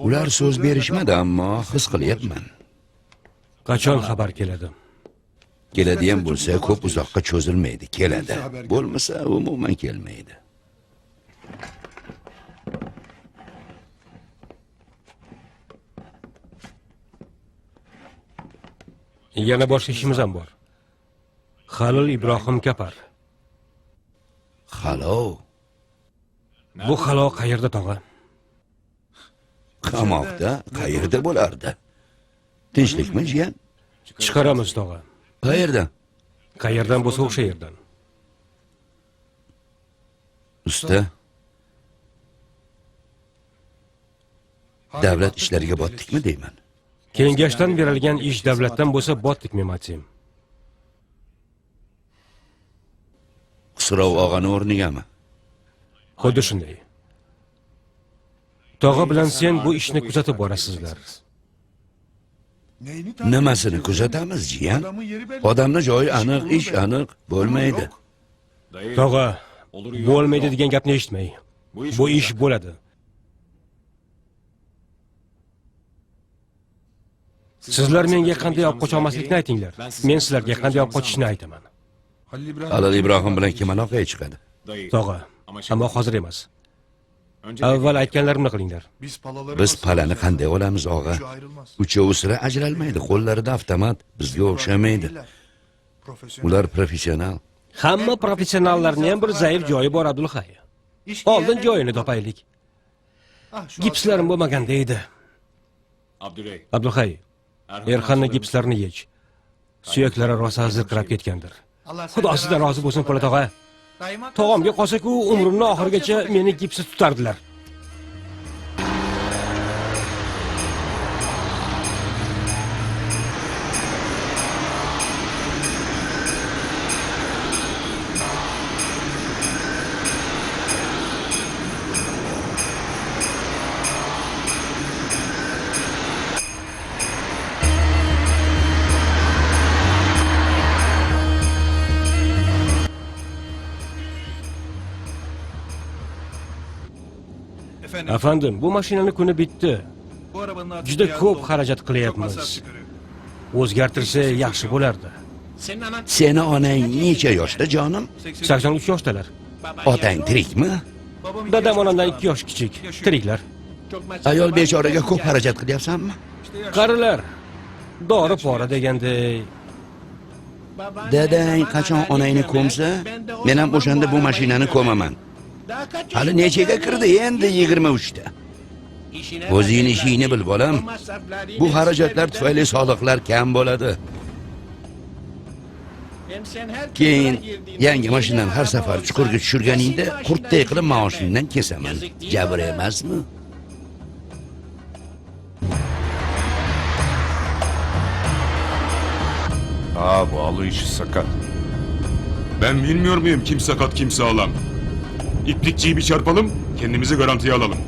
Ular so'z berishmadi, ammo his qilyapman. Qachon xabar keladi? Keladigan bo'lsa, ko'p uzoqqa cho'zilmaydi, keladi. Bo'lmasa, umuman kelmaydi. Yana boshqa ishimiz ham bor. Halil Ibrohim Kapar. Halol. Bu halol qayerda, tog'a? Qamoqda, qayerda bo'lardi? Tinchlikmi, jiyan? Chiqaramiz, tog'a. Qayerdan? Qayerdan bo'lsa o'sha yerdan. Usta. Davlat ishlariga botdikmi deyman? Kengashdan berilgan ish davlatdan bo'lsa botdik, Mematim. Xusrov og'ani o'rnigami? Xuddi shunday. Tog'a bilan sen bu ishni kuzatib borasizlar. Nimasini kuzatamiz, jiyan? Odamni joyi aniq, ish aniq bo'lmaydi. Tog'a, bo'lmaydi degan gapni eshitmay. Bu ish bo'ladi. Sizlar menga qanday olib qocha olmaslikni aytinglar. Men sizlarga qanday olib qochishni aytaman. Halil Ibrohim bilan kim aloqaga chiqadi? Tog'a, ammo hozir emas. Avval aytganlarimni qilinglar. Biz palani qanday olamiz, og'a? Uchovi sira ajralmaydi, qo'llarida avtomat, bizga o'xshamaydi. Ular professional. Hamma professionallarning ham bir zaif joyi bor, Abdulhay. Oldin joyini topaylik. Gipslarim bo'lmaganda edi. Abdulhay, Erxanning gipslarini yech. Suyaklari rosa zirqirab ketgandir. Xudo sizdan rozi bo'lsin, Po'lat og'a. Tog'amga qolsa-ku, umrimning oxirigacha meni gipsi tutardilar. Efendim, bu mashinani kuni bitdi. Juda ko'p xarajat qilyapmiz. O'zgartirsa yaxshi bo'lardi. Seni onang necha yoshda jonim? 83 yoshdalar. Otang tirikmi? Dadam onamdan 2 yosh kichik. Tiriklar. Ayol bechoraga ko'p xarajat qilyapsanmi? Qarilar. Dori pora deganday. Dadang qachon onangni ko'msa, men ham o'shanda bu mashinani ko'maman. Hali nechaga kirdi endi 23 ta. O'zing ishingni bil bolam. Bu xarajatlar tufayli soliqlar kam bo'ladi. Keyin yangi mashinani har safar chuqurga tushirganingda qurtday qilib maoshingdan kesaman. Jabr emasmi? Bu alı işi sakat. Ben bilmiyor muyum kim sakat kim sağlam? İplikçiyi bir çarpalım, kendimizi garantiye alalım.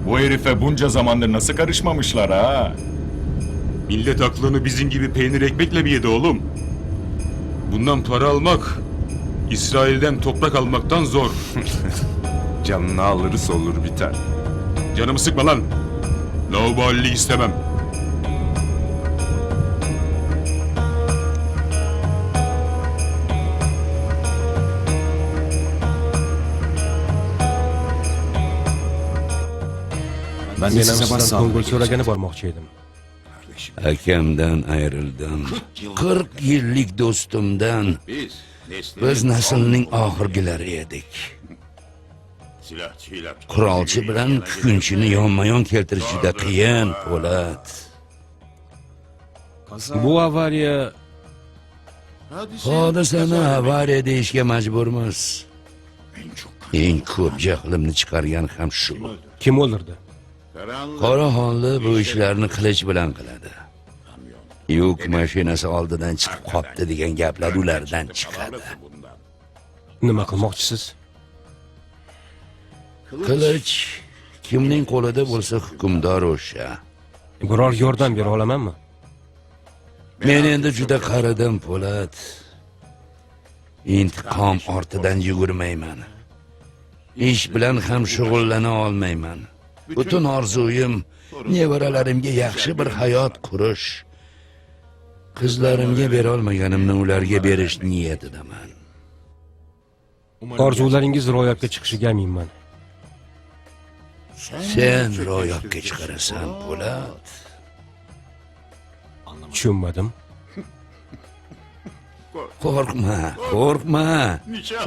Bu herife bunca zamandır nasıl karışmamışlar ha? Millet aklını bizim gibi peynir ekmekle mi yedi oğlum? Bundan para almak, İsrail'den toprak almaktan zor. Canını alırız olur biter. Canımı sıkma lan. Laubalilik istemem. Men sizdan ko'ngil so'ragani bormoqchi edim. Akamdan ayrildim. 40 yillik do'stimdan. Biz naslning oxirgilari edik. Qurolchi bilan kukunchini yonma-yon keltirish juda qiyin, Po'lat. Bu avariya Hodisani avariya deyishga majburmiz. Eng ko'p jahlimni chiqargan ham shu. kim o'ldirdi? Qora xonli bu ishlarni qilich bilan qiladi. Yuk mashinasi oldidan chiqib qopti degan gaplar ulardan chiqadi. Nima qilmoqchisiz? Qilich kimning qo'lida bo'lsa hukmdor o'sha. Biror yordam bera olamanmi? Men endi juda qaridim, Po'lat. Intiqom ortidan yugurmayman. Ish bilan ham shug'ullana olmayman. Butun orzuyim nevaralarimga yaxshi bir hayot qurish. Qizlarimga bera olmaganimni ularga berish niyatidaman. Orzularingiz ro'yobga chiqishiga aminman. Sen ro'yobga chiqarasan, Po'lat. Tushunmadim. Qo'rqma, qo'rqma.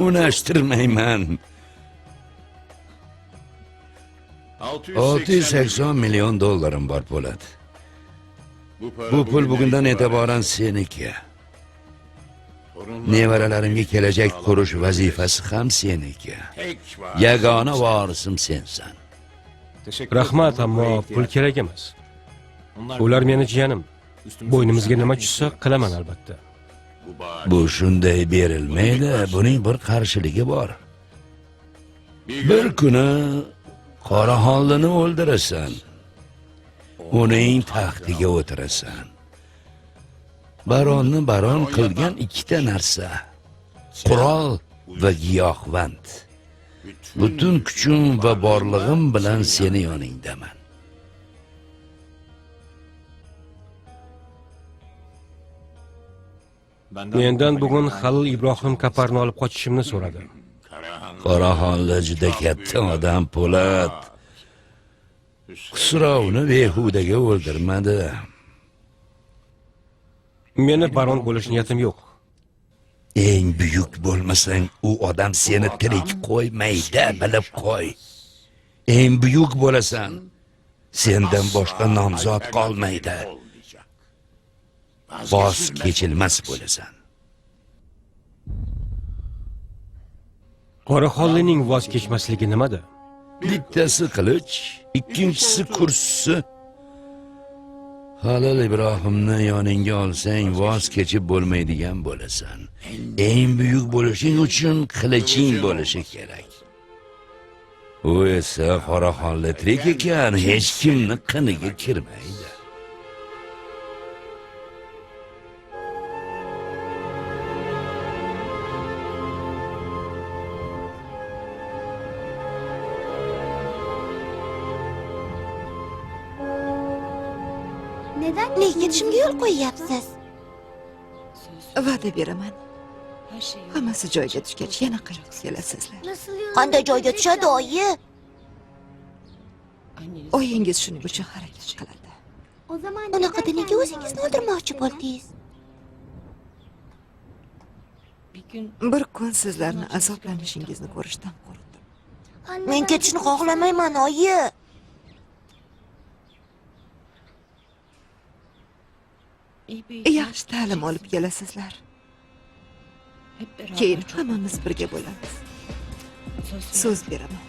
Unashtirmayman. 680 million dollarim bor, Po'lat. Bu pul bugundan e'tiboran seniki. Nevaralarimga kelajak qurish vazifasi ham seniki. Yagona varisim sensan. Rahmat, ammo pul kerak emas. Ular meni jiyanim. Bo'ynimizga nima tushsa qilaman albatta. Bu shunday berilmaydi, buning bir qarshiligi bor. Bir kuni Qoraxonlini o'ldirasan. Uning taxtiga o'tirasan. Baronni baron qilgan ikkita narsa: qurol va giyohvand. Butun kuchim va borlig'im bilan seni yoningdaman. Mendan bugun Halil Ibrohim Kaparni olib qochishimni so'radi. Qoraxonli juda katta odam, Po'lat. Xusrovni behudaga o'ldirmadi. Meni baron bo'lish niyatim yo'q. Eng buyuk bo'lmasang, u odam seni tirik qo'ymaydi, bilib qo'y. Eng buyuk bo'lasan, sendan boshqa nomzod qolmaydi. Voz kechilmas bo'lasan. Qoraxonlining voz kechmasligi nimada? Bittasi qilich, ikkinchisi kursisi. Halil Ibrohimni yoningga olsang, voz kechib bo'lmaydigan bo'lasan. Eng buyuk bo'lishing uchun qiliching bo'lishi kerak. U esa Qoraxonli tirik ekan, hech kimni qiniga kirmaydi. Nega ketishimga yo'l qo'yyapsiz? Va'da beraman. Hammasi joyiga tushgach yana qaytib kelasizlar. Qanday joyga tushadi, oyi? Oyingiz shuning uchun harakat qiladi. Unaqada nega o'zingizni o'ldirmoqchi bo'ldingiz? Bir kun sizlarni azoblanishingizni ko'rishdan qo'rqdim. Men ketishni xohlamayman, oyi. Yaxshi ta'lim olib kelasizlar. Keyin hammamiz birga bo'lamiz. So'z beraman.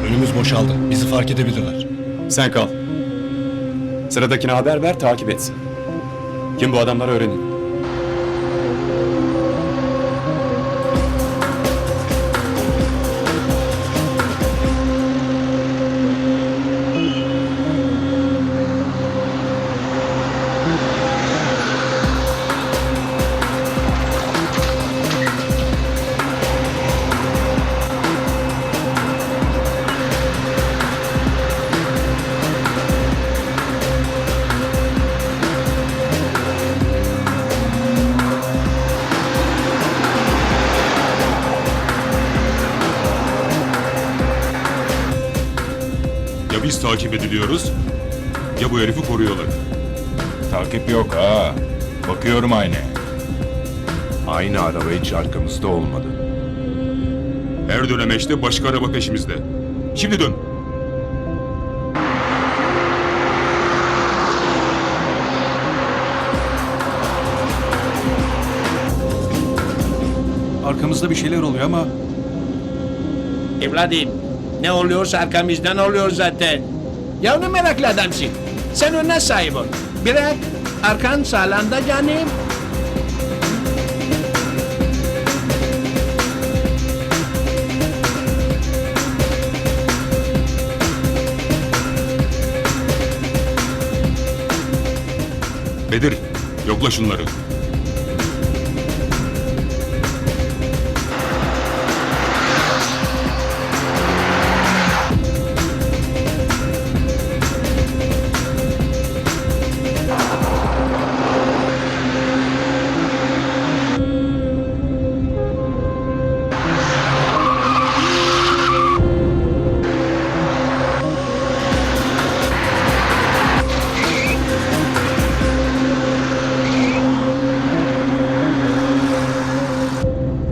Önümüz boşaldı. Bizi fark edebilirler. Sen kal. Sıradakine haber ver, takip etsin. Kim bu adamlar öğrenin. Ya biz takip ediliyoruz, ya bu herifi koruyorlar. Takip yok ha. Bakıyorum aynaya. Aynı araba hiç arkamızda olmadı. Her dönemeçte başka araba peşimizde. Şimdi dön. Arkamızda bir şeyler oluyor ama... Evladım, ne oluyorsa arkamızdan oluyor zaten. Ya ne meraklı adamsın. Sen önüne sahip ol. Bırak, arkan sağlanda canım. Bedir, yokla şunları.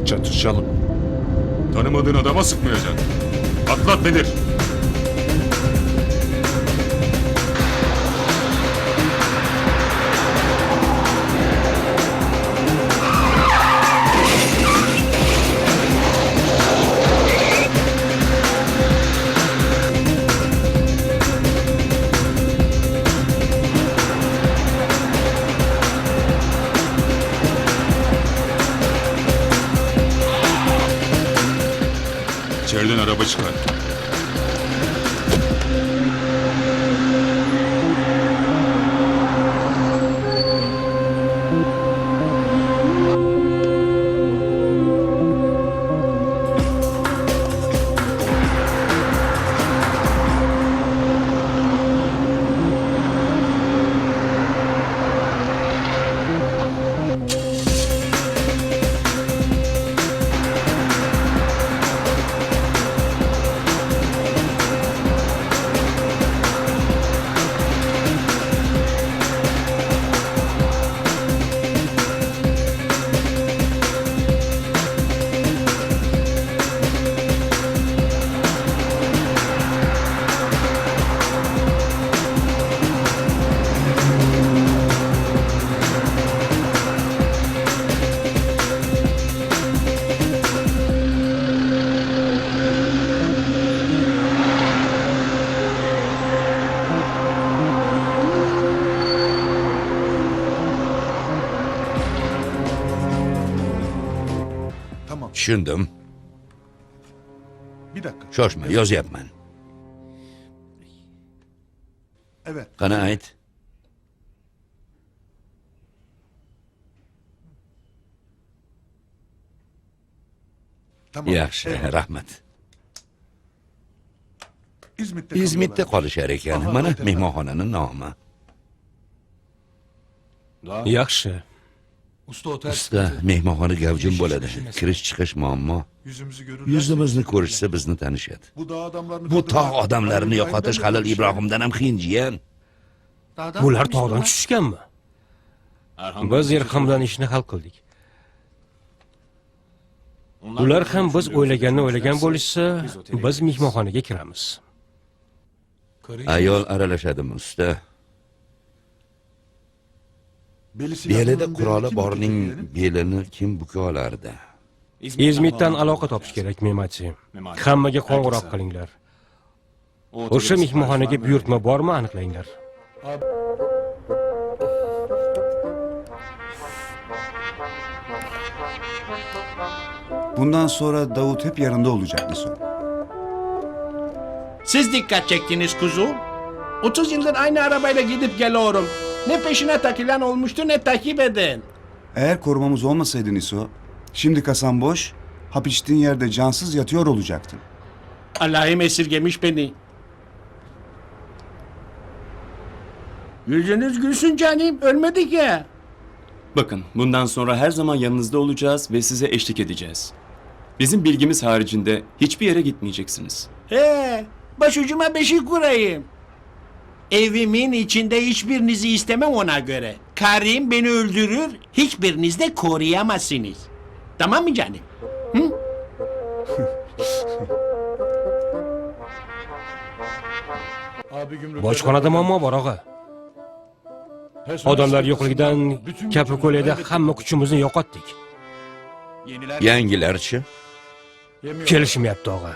Çatışalım. Tanımadığın adama sıkmayacaksın. Atlat Bedir. İçeriden araba çıkar. tushundim. Bir dakika. Shoshma, yozyapman. Evet. Qani ayt. Tamam. Yaxshi, rahmat. İzmit'te İzmitda qolishar ekan. Mana mehmonxonaning nomi. Yaxshi. Usta, mehmonxona gavjum bo'ladi. Kirish chiqish muammo. Yuzimizni ko'rishsa bizni tanishadi. Bu tog' odamlarini yo'qotish Halil Ibrohimdan ham qiyin jiyan. Bular tog'dan tushishganmi? Biz Erxon bilan ishni hal qildik. Ular ham biz o'ylaganni o'ylagan bo'lishsa, biz mehmonxonaga kiramiz. Ayol aralashadimi, usta? Belida quroli borning belini kim buka olardi? Izmitdan aloqa topish kerak, Memati. Hammaga qo'ng'iroq qilinglar. O'sha mehmonxonaga buyurtma bormi, aniqlanglar. Bundan sonra Davut hep yanında olacak Niso. Siz dikkat çektiniz kuzu. 30 yıldır aynı arabayla gidip geliyorum. Ne peşine takılan olmuştu ne takip eden. Eğer korumamız olmasaydı Niso, şimdi kasan boş, hap içtiğin yerde cansız yatıyor olacaktın. Allah'ım esirgemiş beni. Yüzünüz gülsün canım, ölmedik ya. Bakın, bundan sonra her zaman yanınızda olacağız ve size eşlik edeceğiz. Bizim bilgimiz haricinde hiçbir yere gitmeyeceksiniz. Başucuma beşik kurayım. Evimin içinde hiçbirinizi istemem ona göre. Karım beni öldürür, hiçbiriniz de koruyamazsınız. Tamam mı canım? Hı? Bojxonada muammo bor, og'a. Odamlar yo'qligidan Kapako'leda hamma kuchimizni yo'qotdik. Yangilarchi? Kelishmayapti, og'a.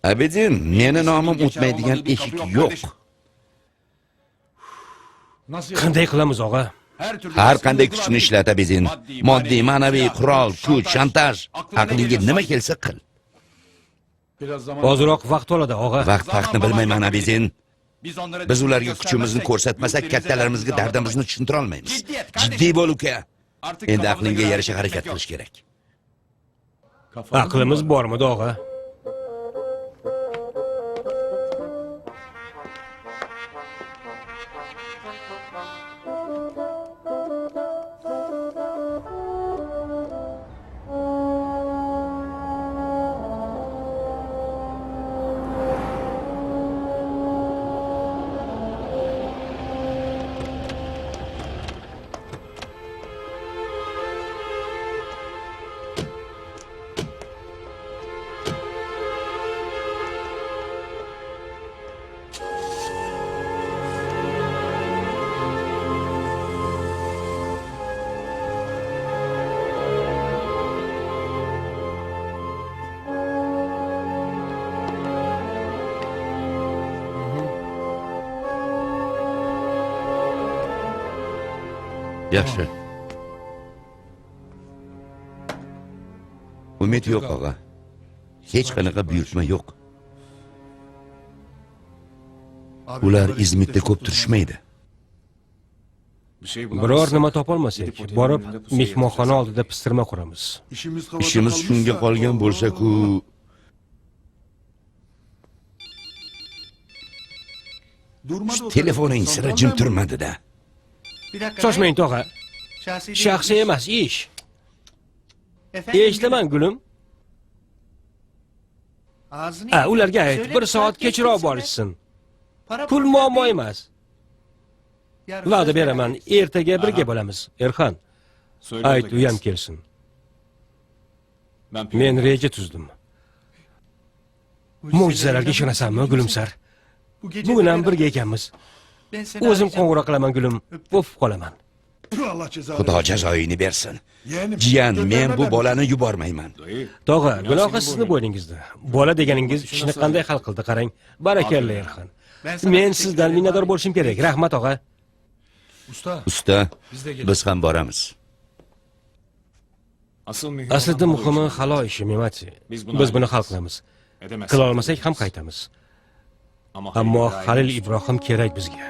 Abidin, meni nomim o'tmaydigan eshik yo'q. Qanday qilamiz, og'a? Har qanday kuchni ishlat Abidin. Moddiy, ma'naviy, qurol, kuch, shantaj. Aqlingga nima kelsa qil. Ozroq vaqt oladi, og'a. Vaqtni bilmayman Abidin. Biz ularga kuchimizni ko'rsatmasak, kattalarimizga dardimizni tushuntira olmaymiz. Jiddiy bo'l, uka. Endi aqlingga yarasha harakat qilish kerak. Aqlimiz bormidi, og'a? Yaxshi. Umid yo'q, og'a. Hech qanaqa buyurtma yo'q. Ular Izmitda ko'p turishmaydi. Biror nima topolmasak, borib mehmonxona oldida pistirma quramiz. Ishimiz shunga qolgan bo'lsa-ku, telefoning sira jim turmadi-da. Shoshmang, tog'a. Shaxsiy emas, ish. Eshitaman, gulim. Ularga ayt, 1 soat kechroq borishsin. Pul muammo emas. Va'da beraman, ertaga birga bo'lamiz. Erxon, ayt, u ham kelsin. Men reja tuzdim. Mo'jizalarga ishonasanmi, Gulumsar? Bugun ham birga ekanmiz. O'zim qo'ng'iroq qilaman, gulim. O'pib qolaman. Xudo jazoyini bersin. Jiyan, men bu bolani yubormayman. Tog'a, gunohi sizni bo'yningizda. Bola deganingiz ishni qanday hal qildi, qarang. Barakalla, Erxon. Men sizdan minnatdor bo'lishim kerak. Rahmat, og'a. Usta, biz ham boramiz. Aslida muhimi halol ishi, Memati. Biz buni hal qilamiz. Qila olmasak ham qaytamiz. Ammo Halil Ibrohim kerak bizga.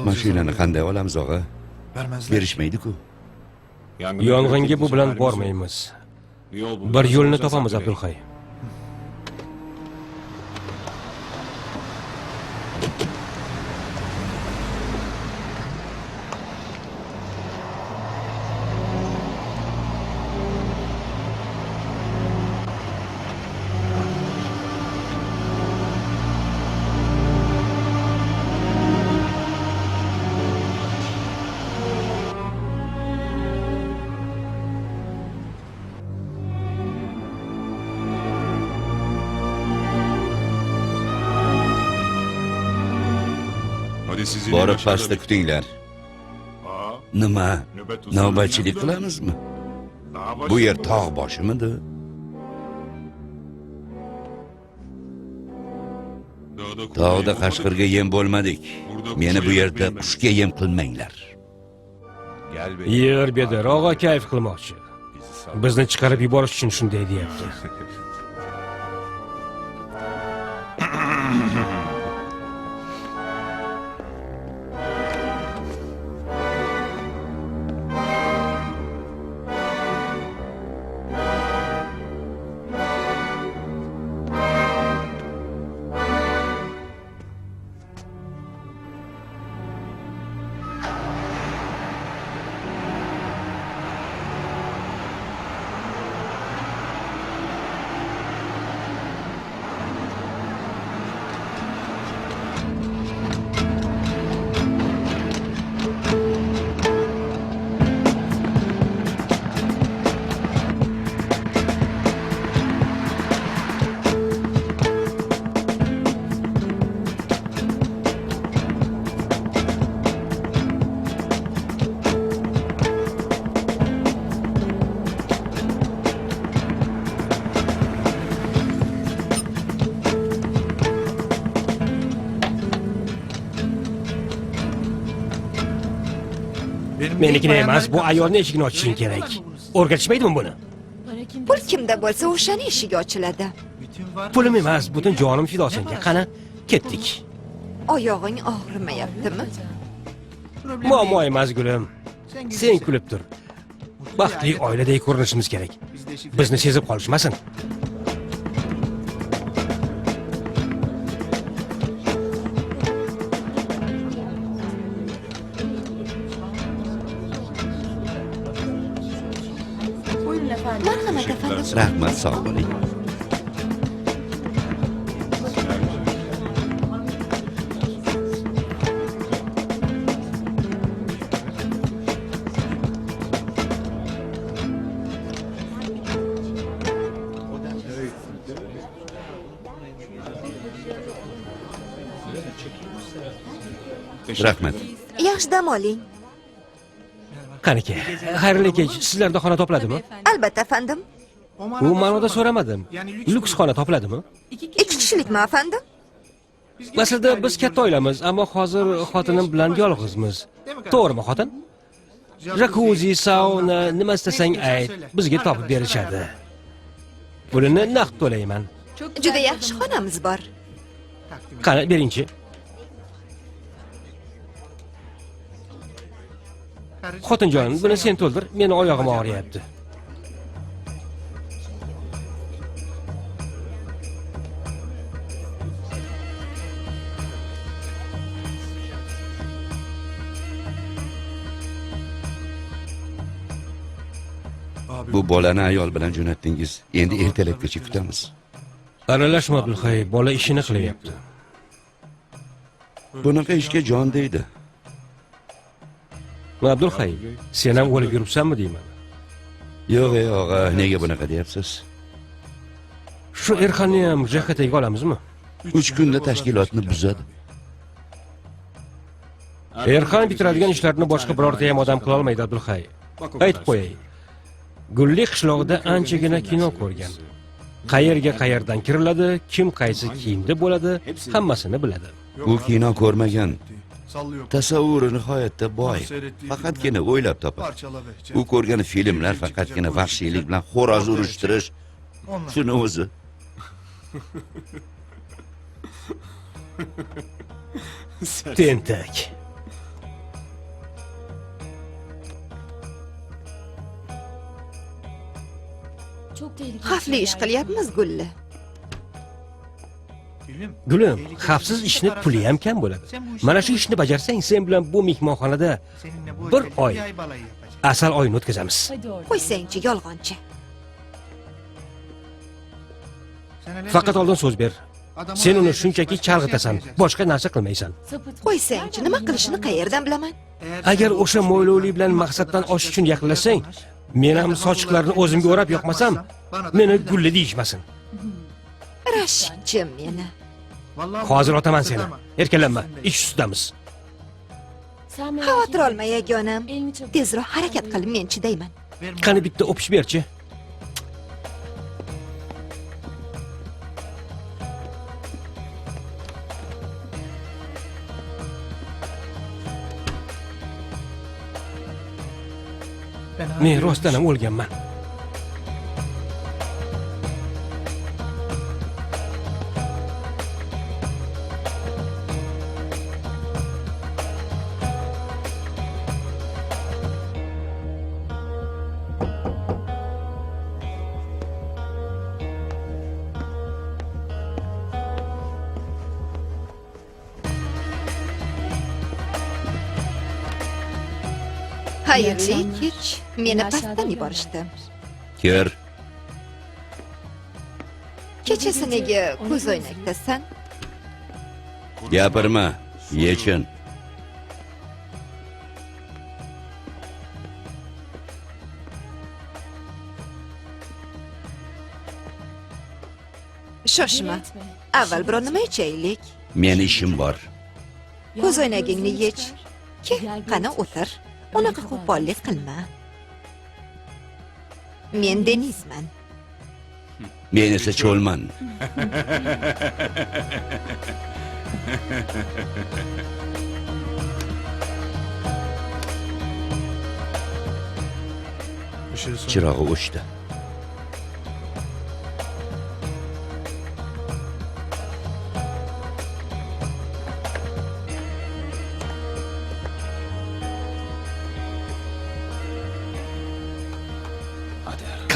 Mashinani qanday olamiz, og'a? Berishmaydi-ku. Yong'inga bu bilan bormaymiz. Bir yo'lni topamiz, Abdulhay. Borib pastda kutinglar. Nima? Navbatchilik qilamizmi? Bu yer tog' boshimidi? Tog'da qashqirga yem bo'lmadik. Meni bu yerda qushga yem qilmanglar. Yer bedir, og'a kayf qilmoqchi. Bizni chiqarib yuborish uchun shunday deyapti. Menikini emas, bu ayolni eshigini ochishing kerak. O'rgatishmaydimi buni? Pul kimda bo'lsa o'shani eshigi ochiladi. Pulim emas, butun jonim fido senga. Qani, ketdik. Oyog'ing og'rimayaptimi? Muammo emas, gulim. Sen kulib tur. Baxtli oiladek ko'rinishimiz kerak. Bizni sezib qolishmasin. Marhamat efendim. Rahmat, sog' bo'ling. Rahmat. Yaxshi dam oling. Qaniki, xayrli kech. Sizlarda xona topiladimi? Albatta efendim. U ma'noda so'ramadim. Lyuks xona topiladimi? 2 kishilikmi efendim? Aslida biz katta oilamiz, ammo hozir xotinim bilan yolg'izmiz. To'g'rimi, xotin? Jacuzzi, sauna, nima istasang ayt, bizga topib berishadi. Pulini naqd to'layman. Juda yaxshi xonamiz bor. Qani, beringchi. Xotinjon, buni sen to'ldir, meni oyog'im og'riyapti. Bu bolani ayol bilan jo'natdingiz. Endi ertalabgacha kutamiz. Aralashma, Abdulhay, bola ishini qilyapti. Bunaqa ishga jon deydi. Abdulhay, sen ham o'lib yuribsanmi deyman. Yo'q, og'a, nega bunaqa deyapsiz? Shu Erxonni ham JXTga olamizmi? 3 kunda tashkilotni buzadi. Erxon bitiradigan ishlarni boshqa birorta ham odam qila olmaydi, Abdulhay. Aytib qo'yay. Gulli qishlog'ida anchagina kino ko'rgan. Qayerdan kiriladi, kim qaysi kiyimda bo'ladi, hammasini biladi. U kino ko'rmagan. Tasavvuri nihoyatda boy. Faqatgina o'ylab topadi. U ko'rgan filmlar faqatgina vahshiylik bilan xo'roz urishtirish. Shuni o'zi. Tentak. Xavfli ish qilyapmiz, Gulli. Gulim, xavfsiz ishni puli ham kam bo'ladi. Mana shu ishni bajarsang, sen bilan bu mehmonxonada bir oy asal oyini o'tkazamiz. Qo'ysangchi, yolg'onchi. Faqat oldin so'z ber. Sen uni shunchaki chalg'itasan, boshqa narsa qilmaysan. Qo'ysangchi, nima qilishini qayerdan bilaman? Agar o'sha mo'ylovlik bilan maqsaddan oshish uchun yaqinlashsang, men ham sochiqlarni o'zimga o'rab yoqmasam, meni Gulli deyishmasin. Rashidjim meni. Hozir otaman seni. Erkalanma, ish ustidamiz. Xavotir olma, yagonam. Tezroq harakat qil, men chidayman. Qani bitta o'pish berchi. Men rostdan ham o'lganman. Xayrli kech. Meni pastdan yuborishdi. Kir. Kechasi nega ko'z o'ynakdasan? Gapirma, yechin. Shoshma. Avval biror nima ichaylik. Men ishim bor. Ko'z o'ynagingni yech. Qani o'tir. Unaqa qo'pollik qilma. Men Denizman. Men esa cho'lman. Chirog'i o'chdi.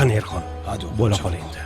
Qani Erxon, bo'la qol endi.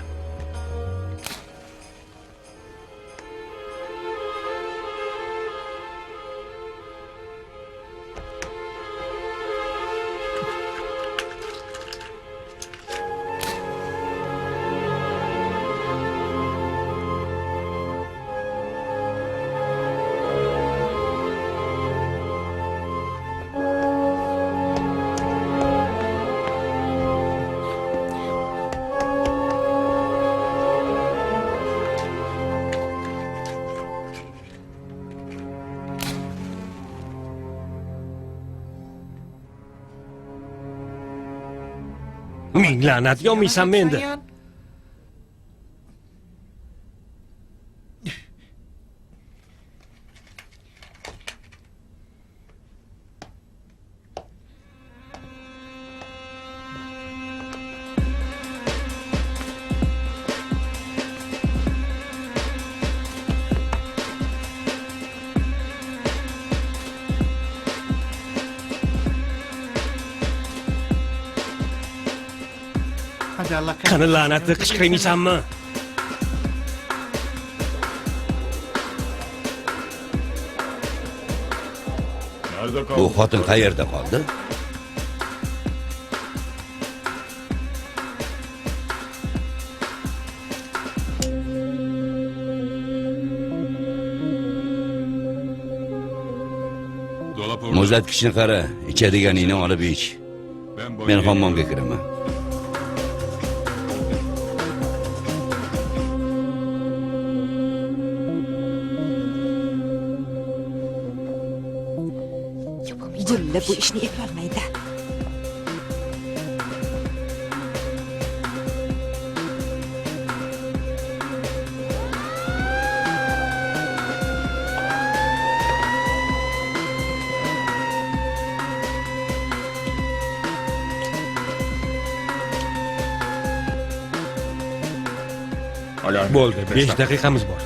Ming la'nat, yonmaysanmi endi? Qani la'natni qichqirmaysanmi? Bu xotin qayerda qoldi? Muzlatgichni qara, ichadiganingni olib ich. Men hammomga kiraman. Mulla bu ishni eplolmaydi. Bo'ldi, 5 daqiqamiz bor.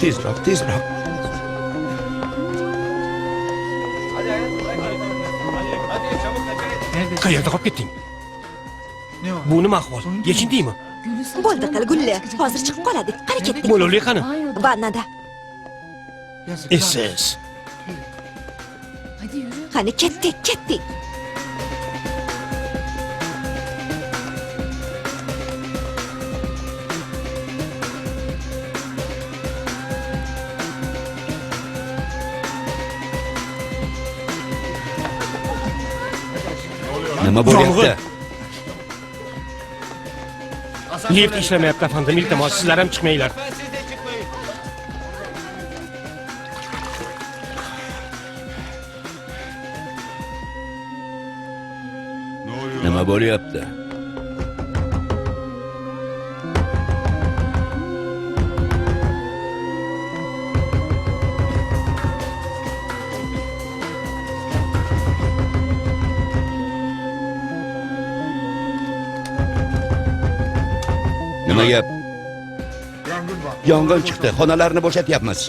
Tezroq, tezroq. Qayerda qolib ketding? Bu nima ahvol? Yechindingmi? Bo'ldi qil Gulla, hozir chiqib qoladik. Qani ketdik. Bo'loli qani? Vannada. Esiz. Qani ketdik, ketdik. Nima bo'lyapti? Lift ishlamayapti afandim, iltimos sizlar ham chiqmanglar. Nima bo'lyapti? Nima gap? Yong'in chiqdi. Xonalarni bo'shatyapmiz.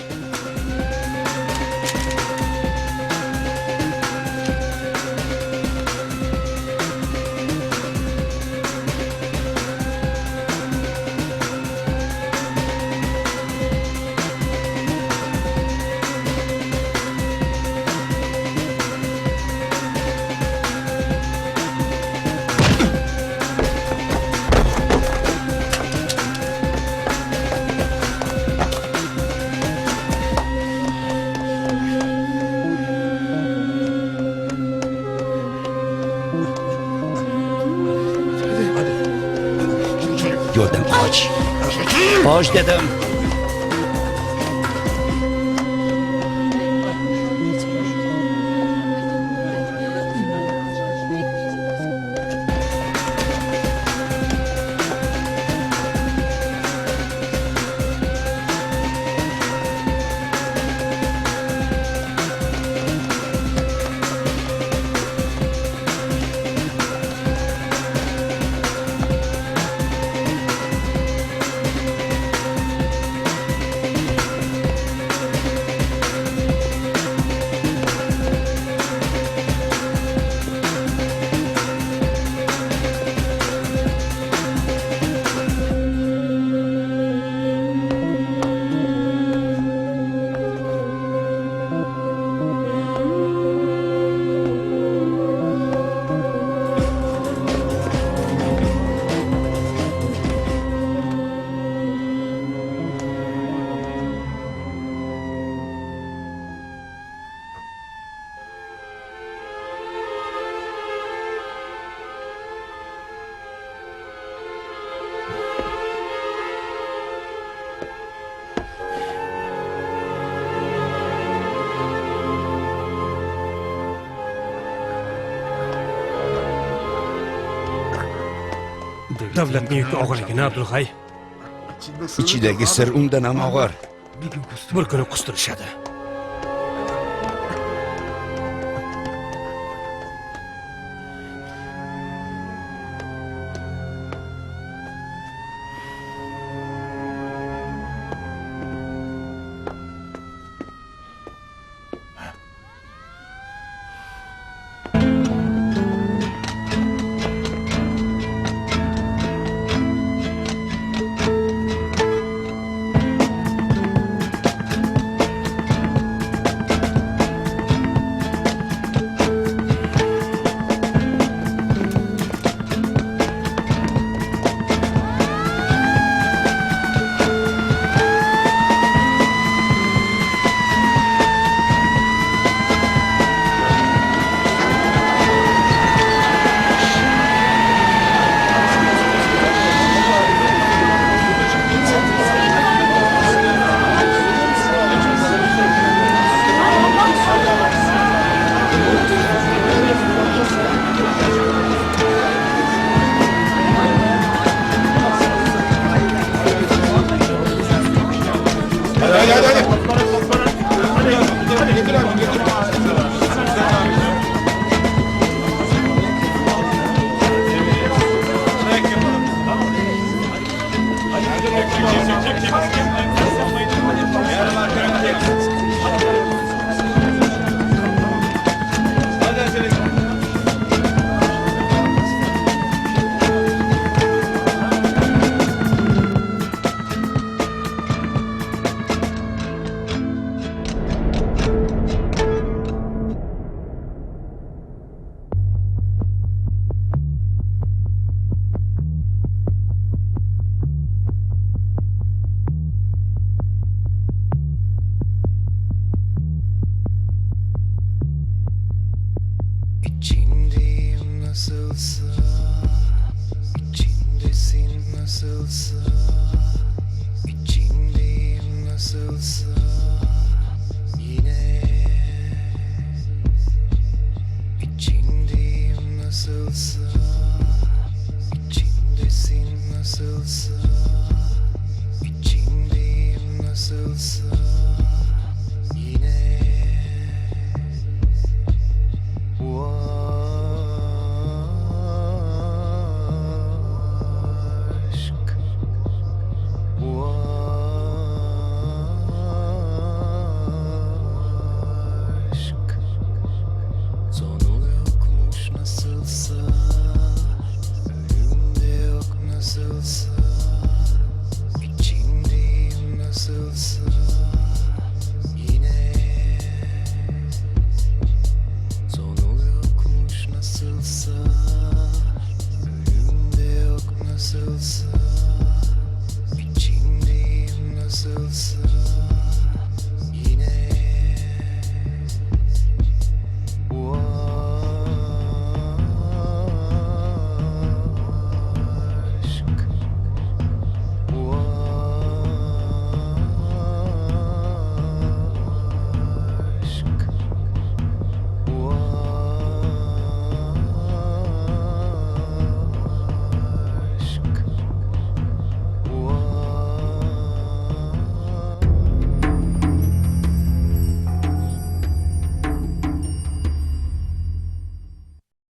Yo'ldan qoch. Qoch dedim. Davlatning yuki og'irligini Abdulg'ay. Ichidagi sir undan ham og'ir. Bir kuni qustirishadi.